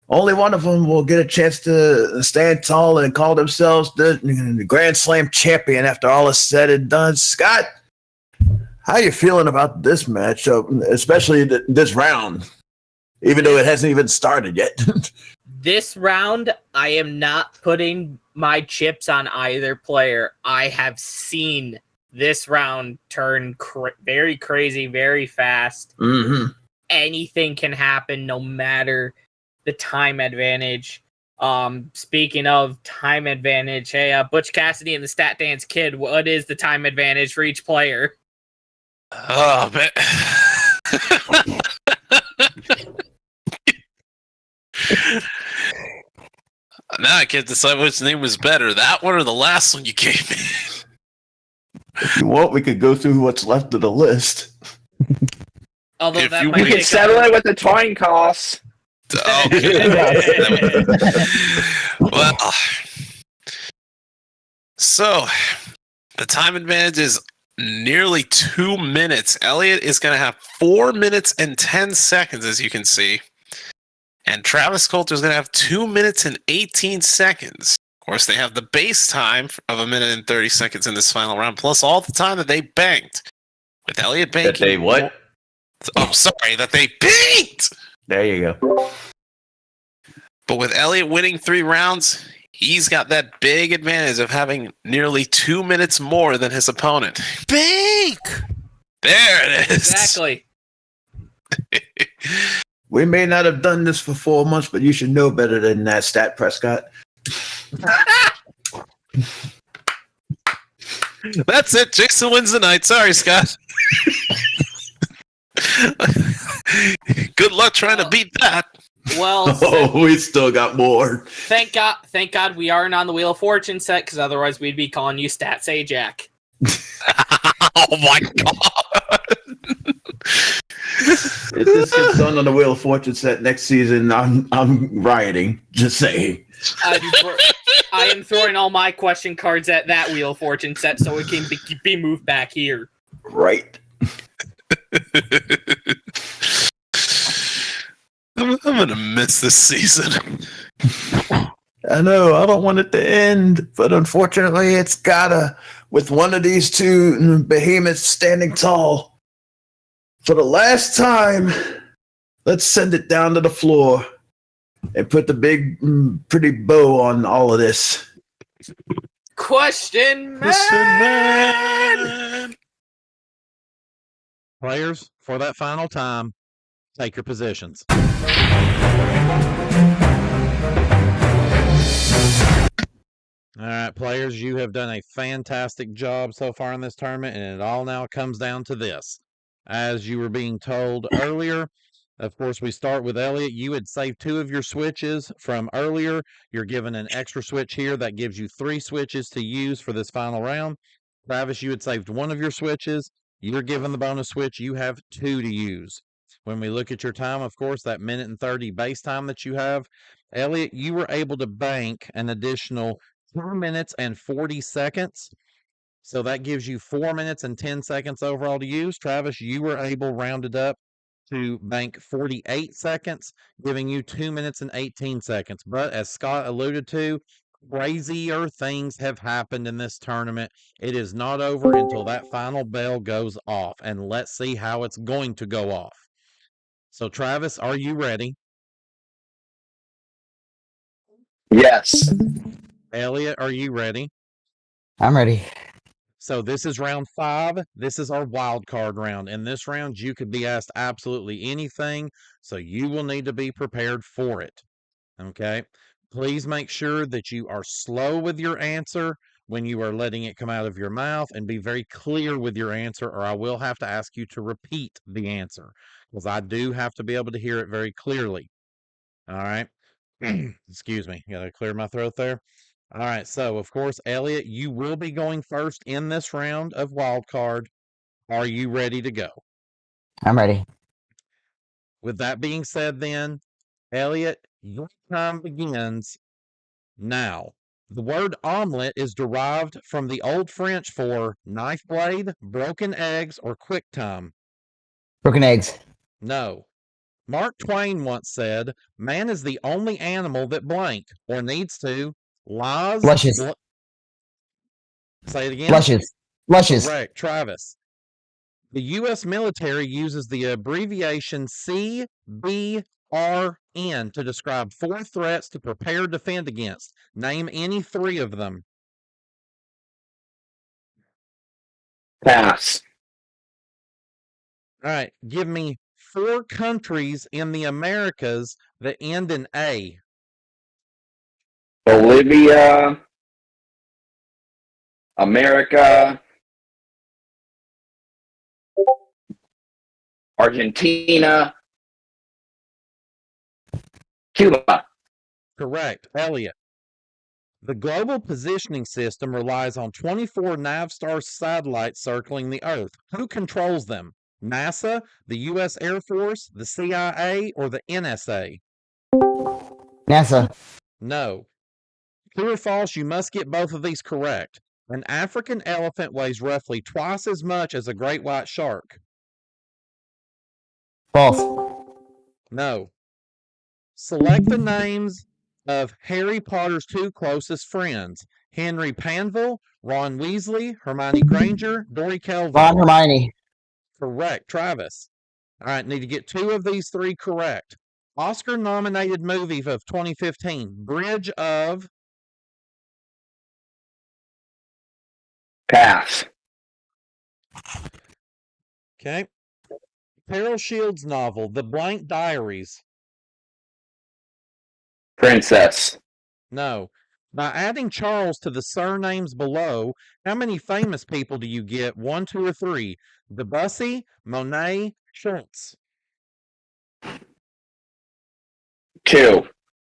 Only one of them will get a chance to stand tall and call themselves the Grand Slam champion after all is said and done. Scott, how are you feeling about this matchup, especially this round, even though it hasn't even started yet? This round, I am not putting my chips on either player. I have seen this round turn very crazy, very fast. Mm-hmm. Anything can happen no matter the time advantage. Speaking of time advantage, hey, Butch Cassidy and the Stat Dance Kid, what is the time advantage for each player? Oh, man. Now I can't decide which name was better, that one or the last one you gave me. If you want, we could go through what's left of the list. Although If that you might You can take settle it with the toin costs. Okay. Well, so the time advantage is nearly 2 minutes. Elliott is going to have 4 minutes and 10 seconds, as you can see. And Travis Coulter is going to have 2 minutes and 18 seconds. Of course, they have the base time of 1 minute and 30 seconds in this final round, plus all the time that they banked. With Elliott banking. That they what? Oh, sorry, that they banked! There you go. But with Elliott winning 3 rounds, he's got that big advantage of having nearly 2 minutes more than his opponent. Bank! There it is. Exactly. We may not have done this for 4 months, but you should know better than that, Stat Prescott. That's it. Jason wins the night. Sorry, Scott. Good luck trying to beat that. Well, Oh, we still got more. thank God we aren't on the Wheel of Fortune set, because otherwise we'd be calling you Stats Ajax. Oh my god. If this gets done on the Wheel of Fortune set next season, I'm rioting. Just saying. I am throwing all my question cards at that Wheel of Fortune set so it can be moved back here. Right. I'm gonna miss this season. I know. I don't want it to end, but unfortunately, it's gotta. With one of these two behemoths standing tall. For the last time, let's send it down to the floor and put the big, pretty bow on all of this. Question man! Players, for that final time, take your positions. All right, players, you have done a fantastic job so far in this tournament, and it all now comes down to this. As you were being told earlier, of course, we start with Elliott. You had saved 2 of your switches from earlier. You're given an extra switch here that gives you 3 switches to use for this final round. Travis, you had saved 1 of your switches. You're given the bonus switch. You have 2 to use. When we look at your time, of course, that 1:30 base time that you have, Elliott, you were able to bank an additional 4 minutes and 40 seconds. So that gives you 4 minutes and 10 seconds overall to use. Travis, you were able, rounded up, to bank 48 seconds, giving you 2 minutes and 18 seconds. But as Scott alluded to, crazier things have happened in this tournament. It is not over until that final bell goes off. And let's see how it's going to go off. So, Travis, are you ready? Yes. Elliott, are you ready? I'm ready. So this is round 5. This is our wild card round. In this round, you could be asked absolutely anything, so you will need to be prepared for it. Okay? Please make sure that you are slow with your answer when you are letting it come out of your mouth, and be very clear with your answer, or I will have to ask you to repeat the answer, because I do have to be able to hear it very clearly. All right? Excuse me. Got to clear my throat there. All right, so of course, Elliott, you will be going first in this round of wild card. Are you ready to go? I'm ready. With that being said, then, Elliot, your time begins now. The word omelet is derived from the Old French for knife blade, broken eggs, or quick time. Broken eggs. No. Mark Twain once said, man is the only animal that blank, or needs to, lies... Blushes. Say it again? Blushes. Blushes. Correct, Travis. The U.S. military uses the abbreviation CBRN to describe 4 threats to prepare defend against. Name any 3 of them. Pass. All right, give me 4 countries in the Americas that end in A. Bolivia, America, Argentina, Cuba. Correct. Elliot. The Global Positioning System relies on 24 Navstar satellites circling the Earth. Who controls them? NASA, the U.S. Air Force, the CIA, or the NSA? NASA. No. True or false, you must get both of these correct. An African elephant weighs roughly twice as much as a great white shark. False. No. Select the names of Harry Potter's 2 closest friends. Henry Panville, Ron Weasley, Hermione Granger, Dory Kelvin. Ron, Hermione. Correct. Travis. All right, need to get 2 of these 3 correct. Oscar-nominated movie of 2015, Bridge of... Pass. Okay. Carol Shields' novel, The Blank Diaries. Princess. No. By adding Charles to the surnames below, how many famous people do you get? 1, 2, or 3? Debussy, Monet, Schultz. 2.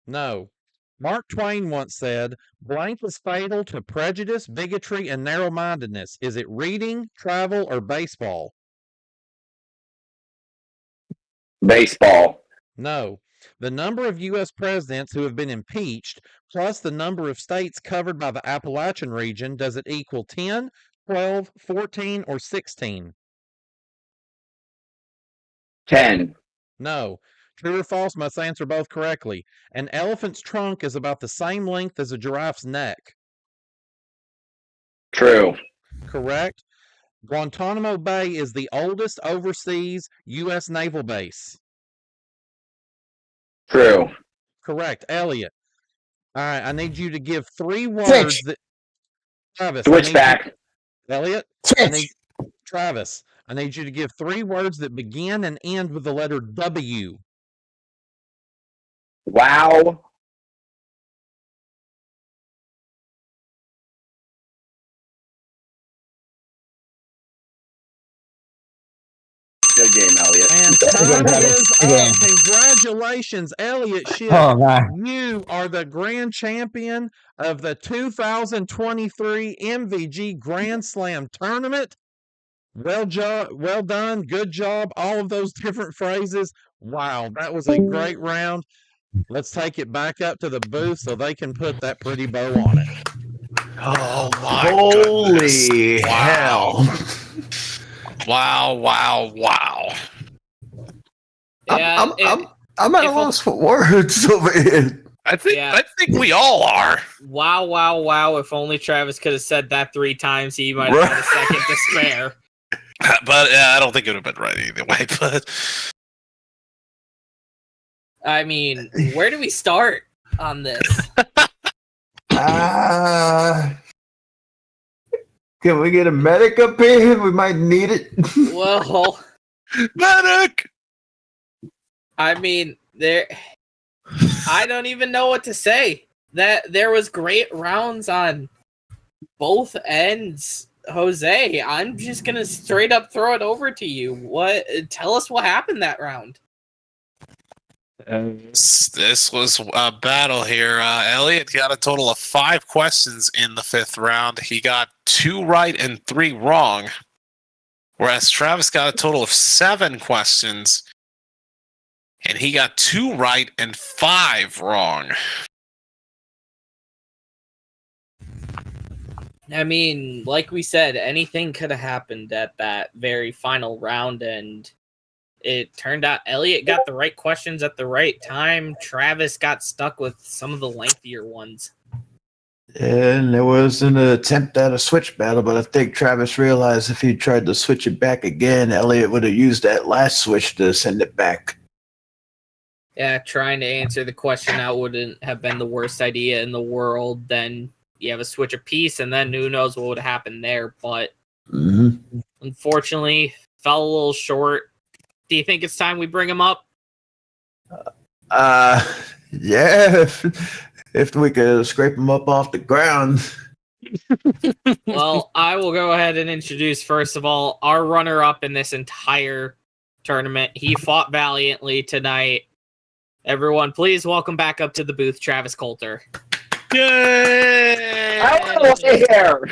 No. Mark Twain once said, blank is fatal to prejudice, bigotry, and narrow-mindedness. Is it reading, travel, or baseball? Baseball. No. The number of U.S. presidents who have been impeached, plus the number of states covered by the Appalachian region, does it equal 10, 12, 14, or 16? 10. No. True or false must answer both correctly. An elephant's trunk is about the same length as a giraffe's neck. True. Correct. Guantanamo Bay is the oldest overseas U.S. naval base. True. Correct. Elliot. All right, I need you to give 3 words Switch. that... Travis. Switch back. Elliot. Switch. Travis, I need you to give 3 words that begin and end with the letter W. Wow. Good game, Elliot. And time is up. Congratulations, Elliott Schiff. Oh, man. You are the grand champion of the 2023 MVG Grand Slam tournament. Well done, good job, all of those different phrases. Wow, that was a great round. Let's take it back up to the booth so they can put that pretty bow on it. Oh my Holy goodness. hell. Wow. Yeah, I'm at a loss for words over here. I think Yeah. we all are. Wow. If only Travis could have said that 3 times, he might have had a second to spare. But yeah, I don't think it would have been right either way. But I mean, where do we start on this? Can we get a medic up here? We might need it. Well, medic. I mean, I don't even know what to say. That there was great rounds on both ends, Jose. I'm just gonna straight up throw it over to you. Tell us what happened that round. This was a battle here. Elliot got a total of 5 questions in the 5th round. He got 2 right and 3 wrong, whereas Travis got a total of 7 questions And he got 2 right and 5 wrong. I mean, like we said, anything could have happened at that very final round, and it turned out Elliott got the right questions at the right time. Travis got stuck with some of the lengthier ones. And there was an attempt at a switch battle, but I think Travis realized if he tried to switch it back again, Elliott would have used that last switch to send it back. Yeah, trying to answer the question out wouldn't have been the worst idea in the world. Then you have a switch apiece, and then who knows what would happen there. But unfortunately, fell a little short. Do you think it's time we bring him up? Yeah, if we could scrape him up off the ground. Well, I will go ahead and introduce, first of all, our runner-up in this entire tournament. He fought valiantly tonight. Everyone, please welcome back up to the booth, Travis Coulter. Yay! I want to stay here.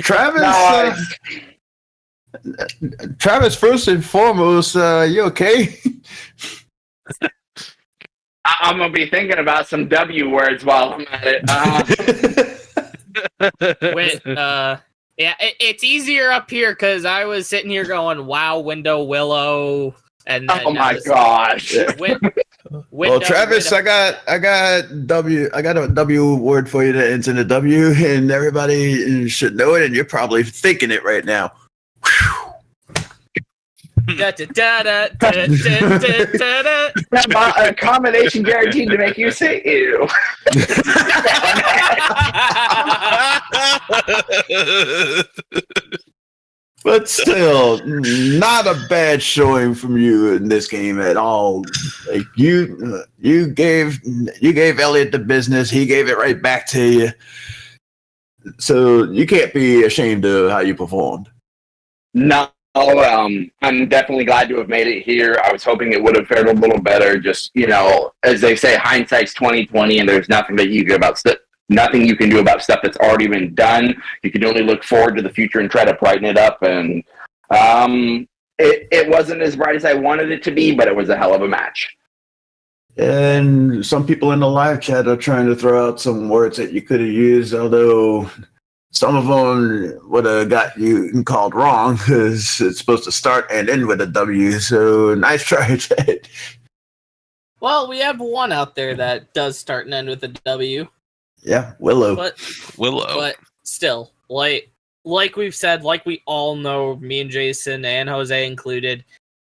Travis, Travis, first and foremost, you okay? I'm gonna be thinking about some W words while I'm at it. Yeah, it's easier up here because I was sitting here going, "Wow, window willow," and Oh my gosh! Well, Travis, I got a W word for you to enter the W, and everybody should know it, and you're probably thinking it right now. A combination guaranteed to make you say ew. But still, not a bad showing from you in this game at all. Like you gave Elliott the business. He gave it right back to you. So you can't be ashamed of how you performed. No, I'm definitely glad to have made it here. I was hoping it would have fared a little better. Just, as they say, hindsight's 20/20, and there's nothing that you can nothing you can do about stuff that's already been done. You can only look forward to the future and try to brighten it up. And it wasn't as bright as I wanted it to be, but it was a hell of a match. And some people in the live chat are trying to throw out some words that you could have used, although some of them would have got you called wrong because it's supposed to start and end with a W. So nice try, Ted. Well, we have one out there that does start and end with a W. Yeah, Willow. But still, like we've said, like we all know, me and Jason and Jose included,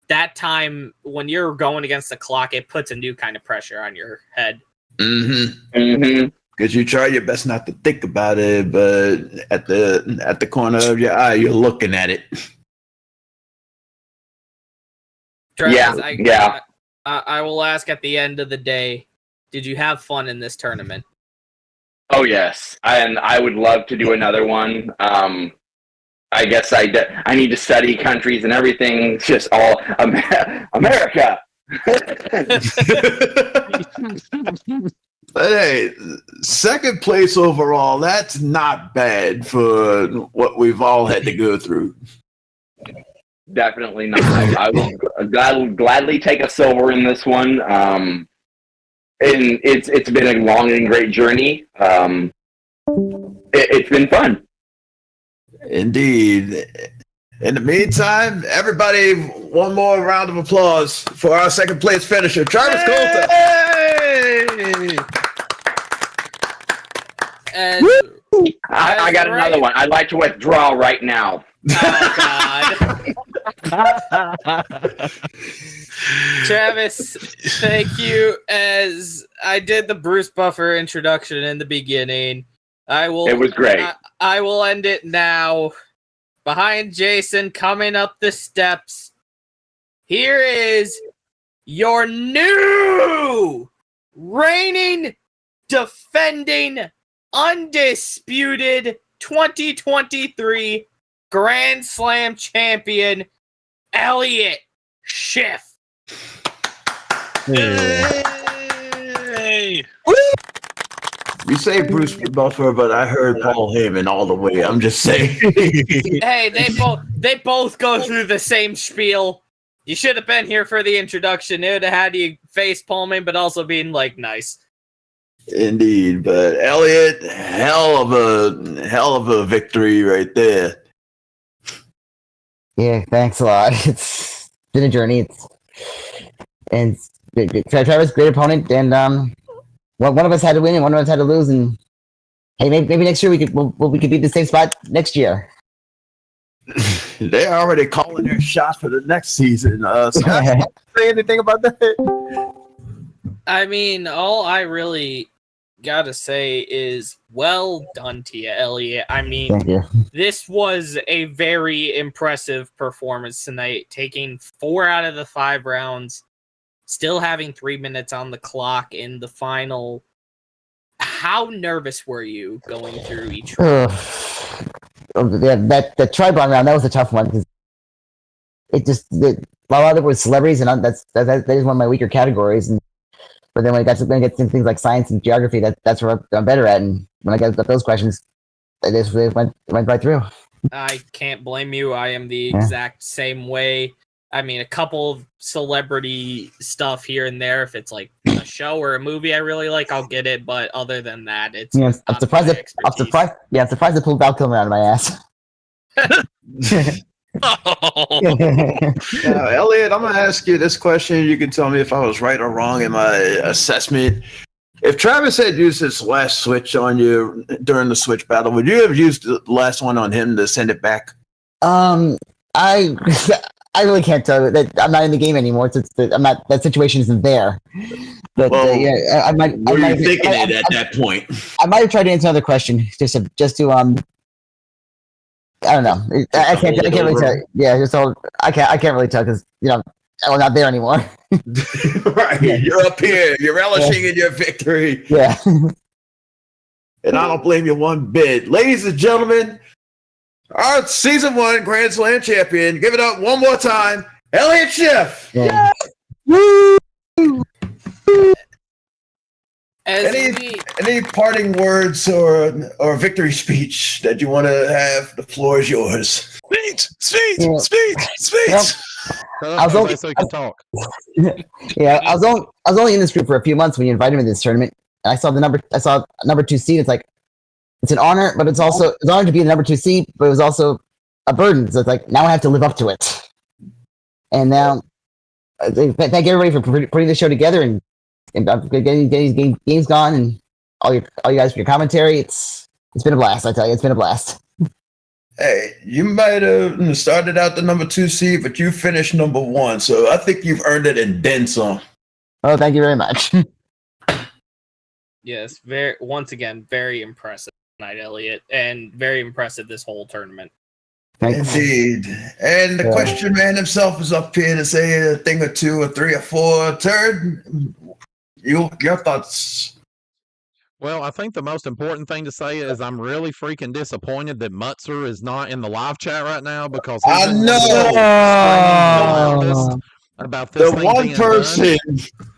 that time when you're going against the clock, it puts a new kind of pressure on your head. Because you try your best not to think about it, but at the corner of your eye, you're looking at it. Travis, I will ask at the end of the day, did you have fun in this tournament? Oh, yes. And I would love to do another one. I guess I need to study countries and everything. It's just all America. But hey, second place overall, that's not bad for what we've all had to go through. Definitely not. I will gladly take a silver in this one. And it's been a long and great journey. It's been fun. Indeed. In the meantime, everybody, one more round of applause for our second place finisher, Travis Coulter. And I got another one. I'd like to withdraw right now. Oh, God. Travis, thank you. As I did the Bruce Buffer introduction in the beginning, it was great. I will end it now. Behind Jason, coming up the steps, here is your new reigning, defending, undisputed 2023 Grand Slam champion, Elliott Schiff. Hey. You say Bruce Buffer, but I heard Paul Heyman all the way. I'm just saying. Hey, they both go through the same spiel. You should have been here for the introduction. It would have had you face palming, but also being like nice. Indeed, but Elliott, hell of a victory right there. Yeah, thanks a lot. It's been a journey. Travis, great opponent, and one of us had to win and one of us had to lose, and hey, maybe next year we could be in the same spot next year. They're already calling their shots for the next season. So say anything about that? I mean, all I really gotta say is well done to you, Elliott. I mean, Thank you. this was a very impressive performance tonight, taking 4 out of the 5 rounds, still having 3 minutes on the clock in the final. How nervous were you going through each round? Yeah, the Tribon round, that was a tough one because a lot of it was celebrities, and that is one of my weaker categories. But then when I get to things like science and geography, that's where I'm better at. And when I got those questions, it just went right through. I can't blame you. I am the exact same way. I mean, a couple of celebrity stuff here and there. If it's like a show or a movie I really like, I'll get it. But other than that, it's I'm surprised. I'm surprised they pulled Val Kilmer out of my ass. Elliott, I'm gonna ask you this question. You can tell me if I was right or wrong in my assessment. If Travis had used his last switch on you during the switch battle, would you have used the last one on him to send it back? I really can't tell you that I'm not in the game anymore. I'm not. That situation isn't there. But yeah, I might. Were you thinking it at that point? I might have tried to answer another question just to I don't know. I can't really tell. Yeah, I can't really tell because I'm not there anymore. Right, you're up here. You're relishing in your victory. Yeah, and I don't blame you one bit, ladies and gentlemen. Our season 1 Grand Slam champion. Give it up one more time, Elliott Schiff. Yeah. Woo! Any parting words or victory speech that you want to have? The floor is yours. Speech. I was only, so you can talk. Yeah, I was only in this group for a few months when you invited me to this tournament. And I saw number 2 seed. It's like it's an honor, but it's an honor to be the number 2 seed, but it was also a burden. So it's like now I have to live up to it. And now, thank everybody for putting the show together and getting these games gone, and all you guys for your commentary. It's been a blast. I tell you, it's been a blast. Hey, you might have started out the number 2 seed, but you finished number 1, so I think you've earned it and then some. Oh, thank you very much. Yes, once again, very impressive tonight, Elliott, and very impressive this whole tournament. Thanks. Indeed. And the question man himself is up here to say a thing or two, or 3 or 4. Turd, your thoughts? Well, I think the most important thing to say is I'm really freaking disappointed that Mutzer is not in the live chat right now because he's I know about this.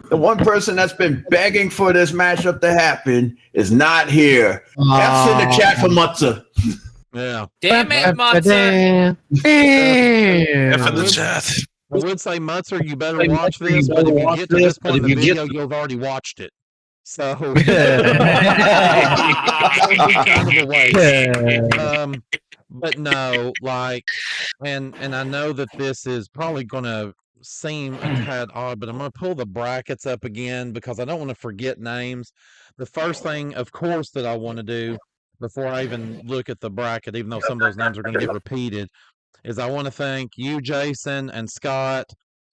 The one person that's been begging for this matchup to happen is not here. F's in the chat for Mutzer. Yeah. Damn it, Mutzer. F in the chat. I would say Mutzer, you better watch this, but if you get to this point in the video, you'll have already watched it. So kind of a waste. But no, like, and I know that this is probably going to seem a tad odd, but I'm going to pull the brackets up again because I don't want to forget names. The first thing, of course, that I want to do before I even look at the bracket, even though some of those names are going to get repeated, is I want to thank you, Jason, and Scott,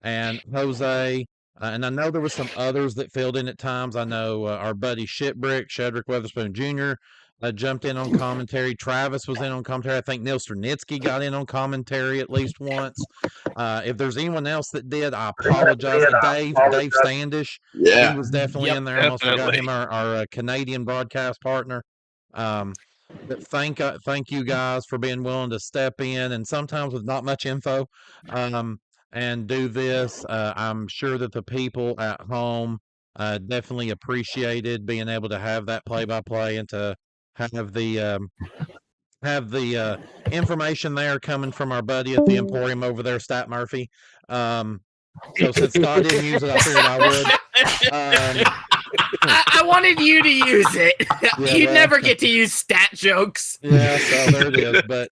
and Jose. And I know there was some others that filled in at times. I know our buddy Shedrick Weatherspoon Jr. Jumped in on commentary. Travis was in on commentary. I think Neil Sternitsky got in on commentary at least once. If there's anyone else that did, I apologize. Dave Standish, he was definitely in there. I almost forgot him, our Canadian broadcast partner. But thank you guys for being willing to step in, and sometimes with not much info. And do this. I'm sure that the people at home Definitely appreciated being able to have that play-by-play and to have the information there coming from our buddy at the Emporium over there, Stat Murphy. So since Scott didn't use it, I figured I would. I wanted you to use it. Yeah, You well, never get to use stat jokes. Yeah, so there it is. But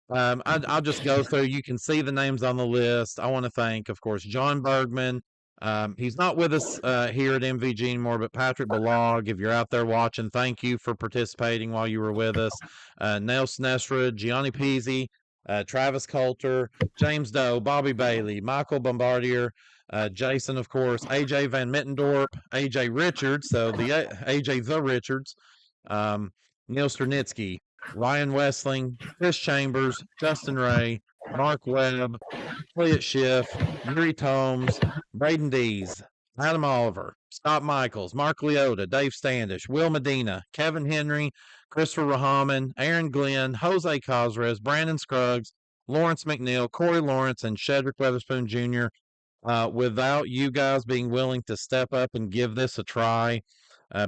I'll just go through. You can see the names on the list. I want to thank, of course, John Bergman. He's not with us here at MVG anymore, but Patrick Balog, if you're out there watching, thank you for participating while you were with us. Nelson Nesrud, Gianni Pizzi, Travis Coulter, James Doe, Bobby Bailey, Michael Bombardier, Jason, of course, AJ Van Mittendorp, AJ Richards, so the AJ the Richards, Neil Sternitsky, Ryan Westling, Chris Chambers, Justin Ray, Mark Webb, Elliott Schiff, Yuri Tomes, Braden Dees, Adam Oliver, Scott Michaels, Mark Leota, Dave Standish, Will Medina, Kevin Henry, Christopher Rahaman, Aaron Glenn, Jose Cosres, Brandon Scruggs, Lawrence McNeil, Corey Lawrence, and Shedrick Weatherspoon Jr. Without you guys being willing to step up and give this a try,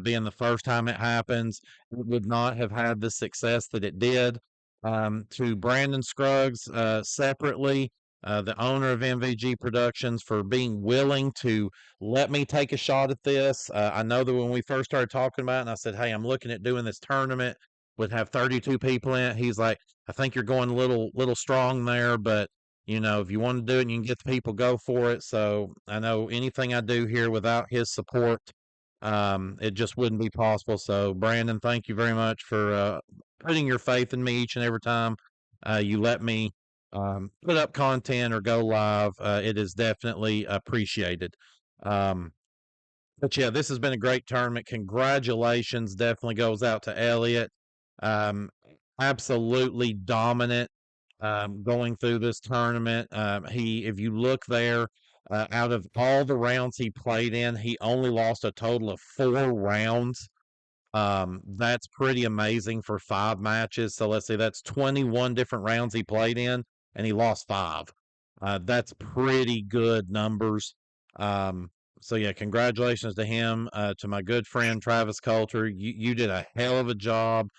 being the first time it happens, it would not have had the success that it did. To Brandon Scruggs separately, the owner of MVG Productions, for being willing to let me take a shot at this. I know that when we first started talking about it, and I said, hey, I'm looking at doing this tournament, would have 32 people in it. He's like, I think you're going a little strong there, but if you want to do it and you can get the people, go for it. So I know anything I do here without his support, it just wouldn't be possible. So Brandon, thank you very much for putting your faith in me each and every time you let me put up content or go live. It is definitely appreciated. But yeah, this has been a great tournament. Congratulations definitely goes out to Elliott. Absolutely dominant going through this tournament. If you look there, out of all the rounds he played in, he only lost a total of 4 rounds. That's pretty amazing for 5 matches. So let's say that's 21 different rounds he played in, and he lost 5. That's pretty good numbers. So yeah, congratulations to him. To my good friend Travis Coulter, you did a hell of a job.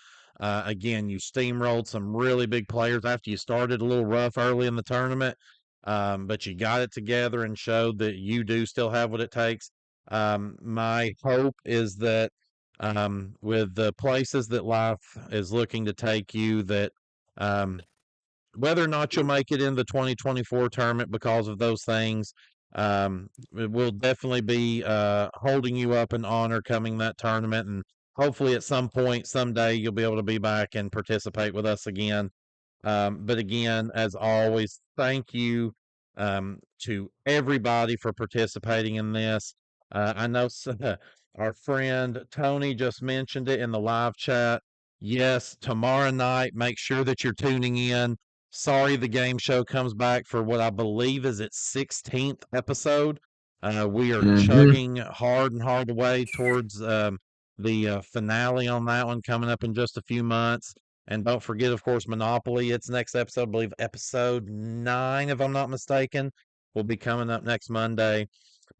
Again, you steamrolled some really big players after you started a little rough early in the tournament, but you got it together and showed that you do still have what it takes. My hope is that with the places that life is looking to take you, that whether or not you'll make it in the 2024 tournament because of those things, we'll definitely be holding you up in honor coming that tournament, and hopefully at some point someday you'll be able to be back and participate with us again. But again, as always, thank you to everybody for participating in this. I know our friend Tony just mentioned it in the live chat. Yes, tomorrow night, make sure that you're tuning in. Sorry, the game show comes back for what I believe is its 16th episode. We are chugging hard and hard away towards the finale on that one coming up in just a few months. And don't forget, of course, Monopoly. Its next episode, I believe episode 9, if I'm not mistaken, will be coming up next Monday.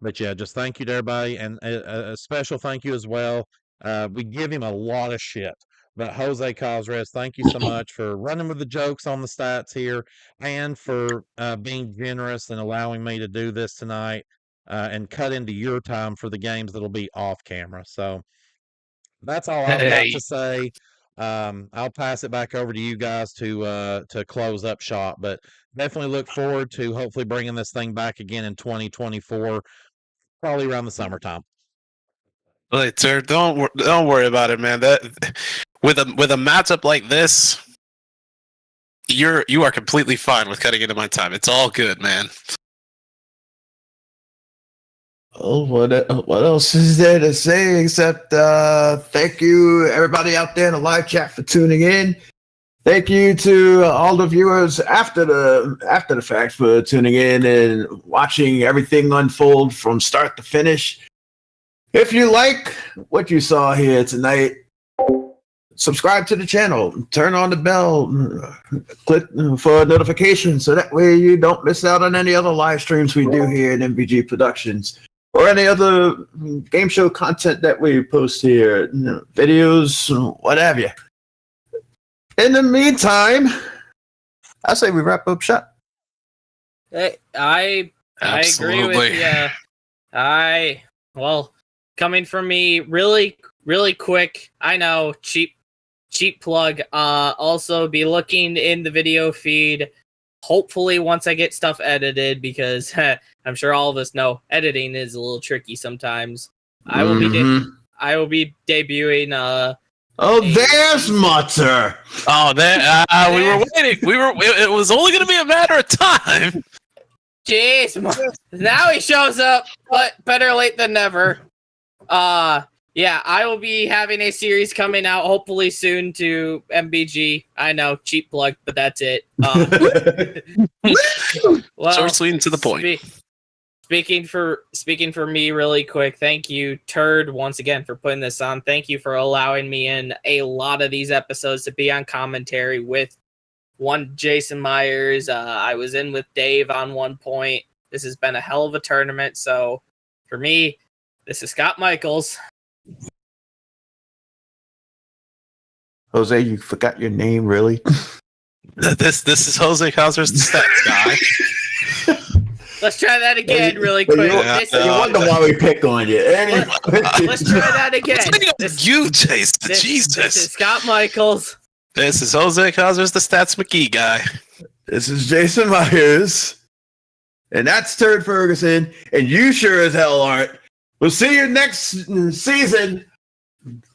But yeah, just thank you to everybody, and a special thank you as well. We give him a lot of shit. But Jose Cosres, thank you so much for running with the jokes on the stats here, and for being generous and allowing me to do this tonight and cut into your time for the games that'll be off camera. So that's all I've got to say. I'll pass it back over to you guys to close up shop. But definitely look forward to hopefully bringing this thing back again in 2024, probably around the summertime. Wait, sir, don't worry about it, man. That with a matchup like this, you are completely fine with cutting into my time. It's all good, man. Oh, what else is there to say except thank you everybody out there in the live chat for tuning in. Thank you to all the viewers after the fact for tuning in and watching everything unfold from start to finish. If you like what you saw here tonight, subscribe to the channel, turn on the bell, click for notifications so that way you don't miss out on any other live streams we do here at MVG Productions. or any other game show content that we post here, videos, what have you. In the meantime, I say we wrap up shop. I agree with you. Well, coming from me, really quick. I know, cheap plug. Also, be looking in the video feed. Hopefully, once I get stuff edited, because I'm sure all of us know editing is a little tricky sometimes. I will be debuting. There's Mutter. Oh, there. We were waiting. It was only going to be a matter of time. Jeez, now he shows up, but better late than never. Yeah, I will be having a series coming out hopefully soon to MVG. I know, cheap plug, but that's it. Well, Short, sweet, and to the point. Speaking for me really quick, thank you, Turd, once again for putting this on. Thank you for allowing me in a lot of these episodes to be on commentary with Jason Myers. I was in with Dave on one point. This has been a hell of a tournament. So for me, this is Scott Michaels. Jose, you forgot your name, really? This is Jose Cosers, the stats guy. Let's try that again really quick. You wonder why we pick on you. Anyway. Let's try that again. Jason. Jesus. This is Scott Michaels. This is Jose Cosers, the stats McGee guy. This is Jason Myers. And that's Turd Ferguson. And you sure as hell aren't. We'll see you next season,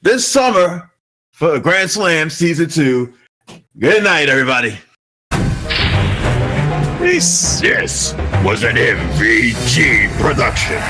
this summer, for Grand Slam Season 2. Good night, everybody. Peace. This was an MVG production.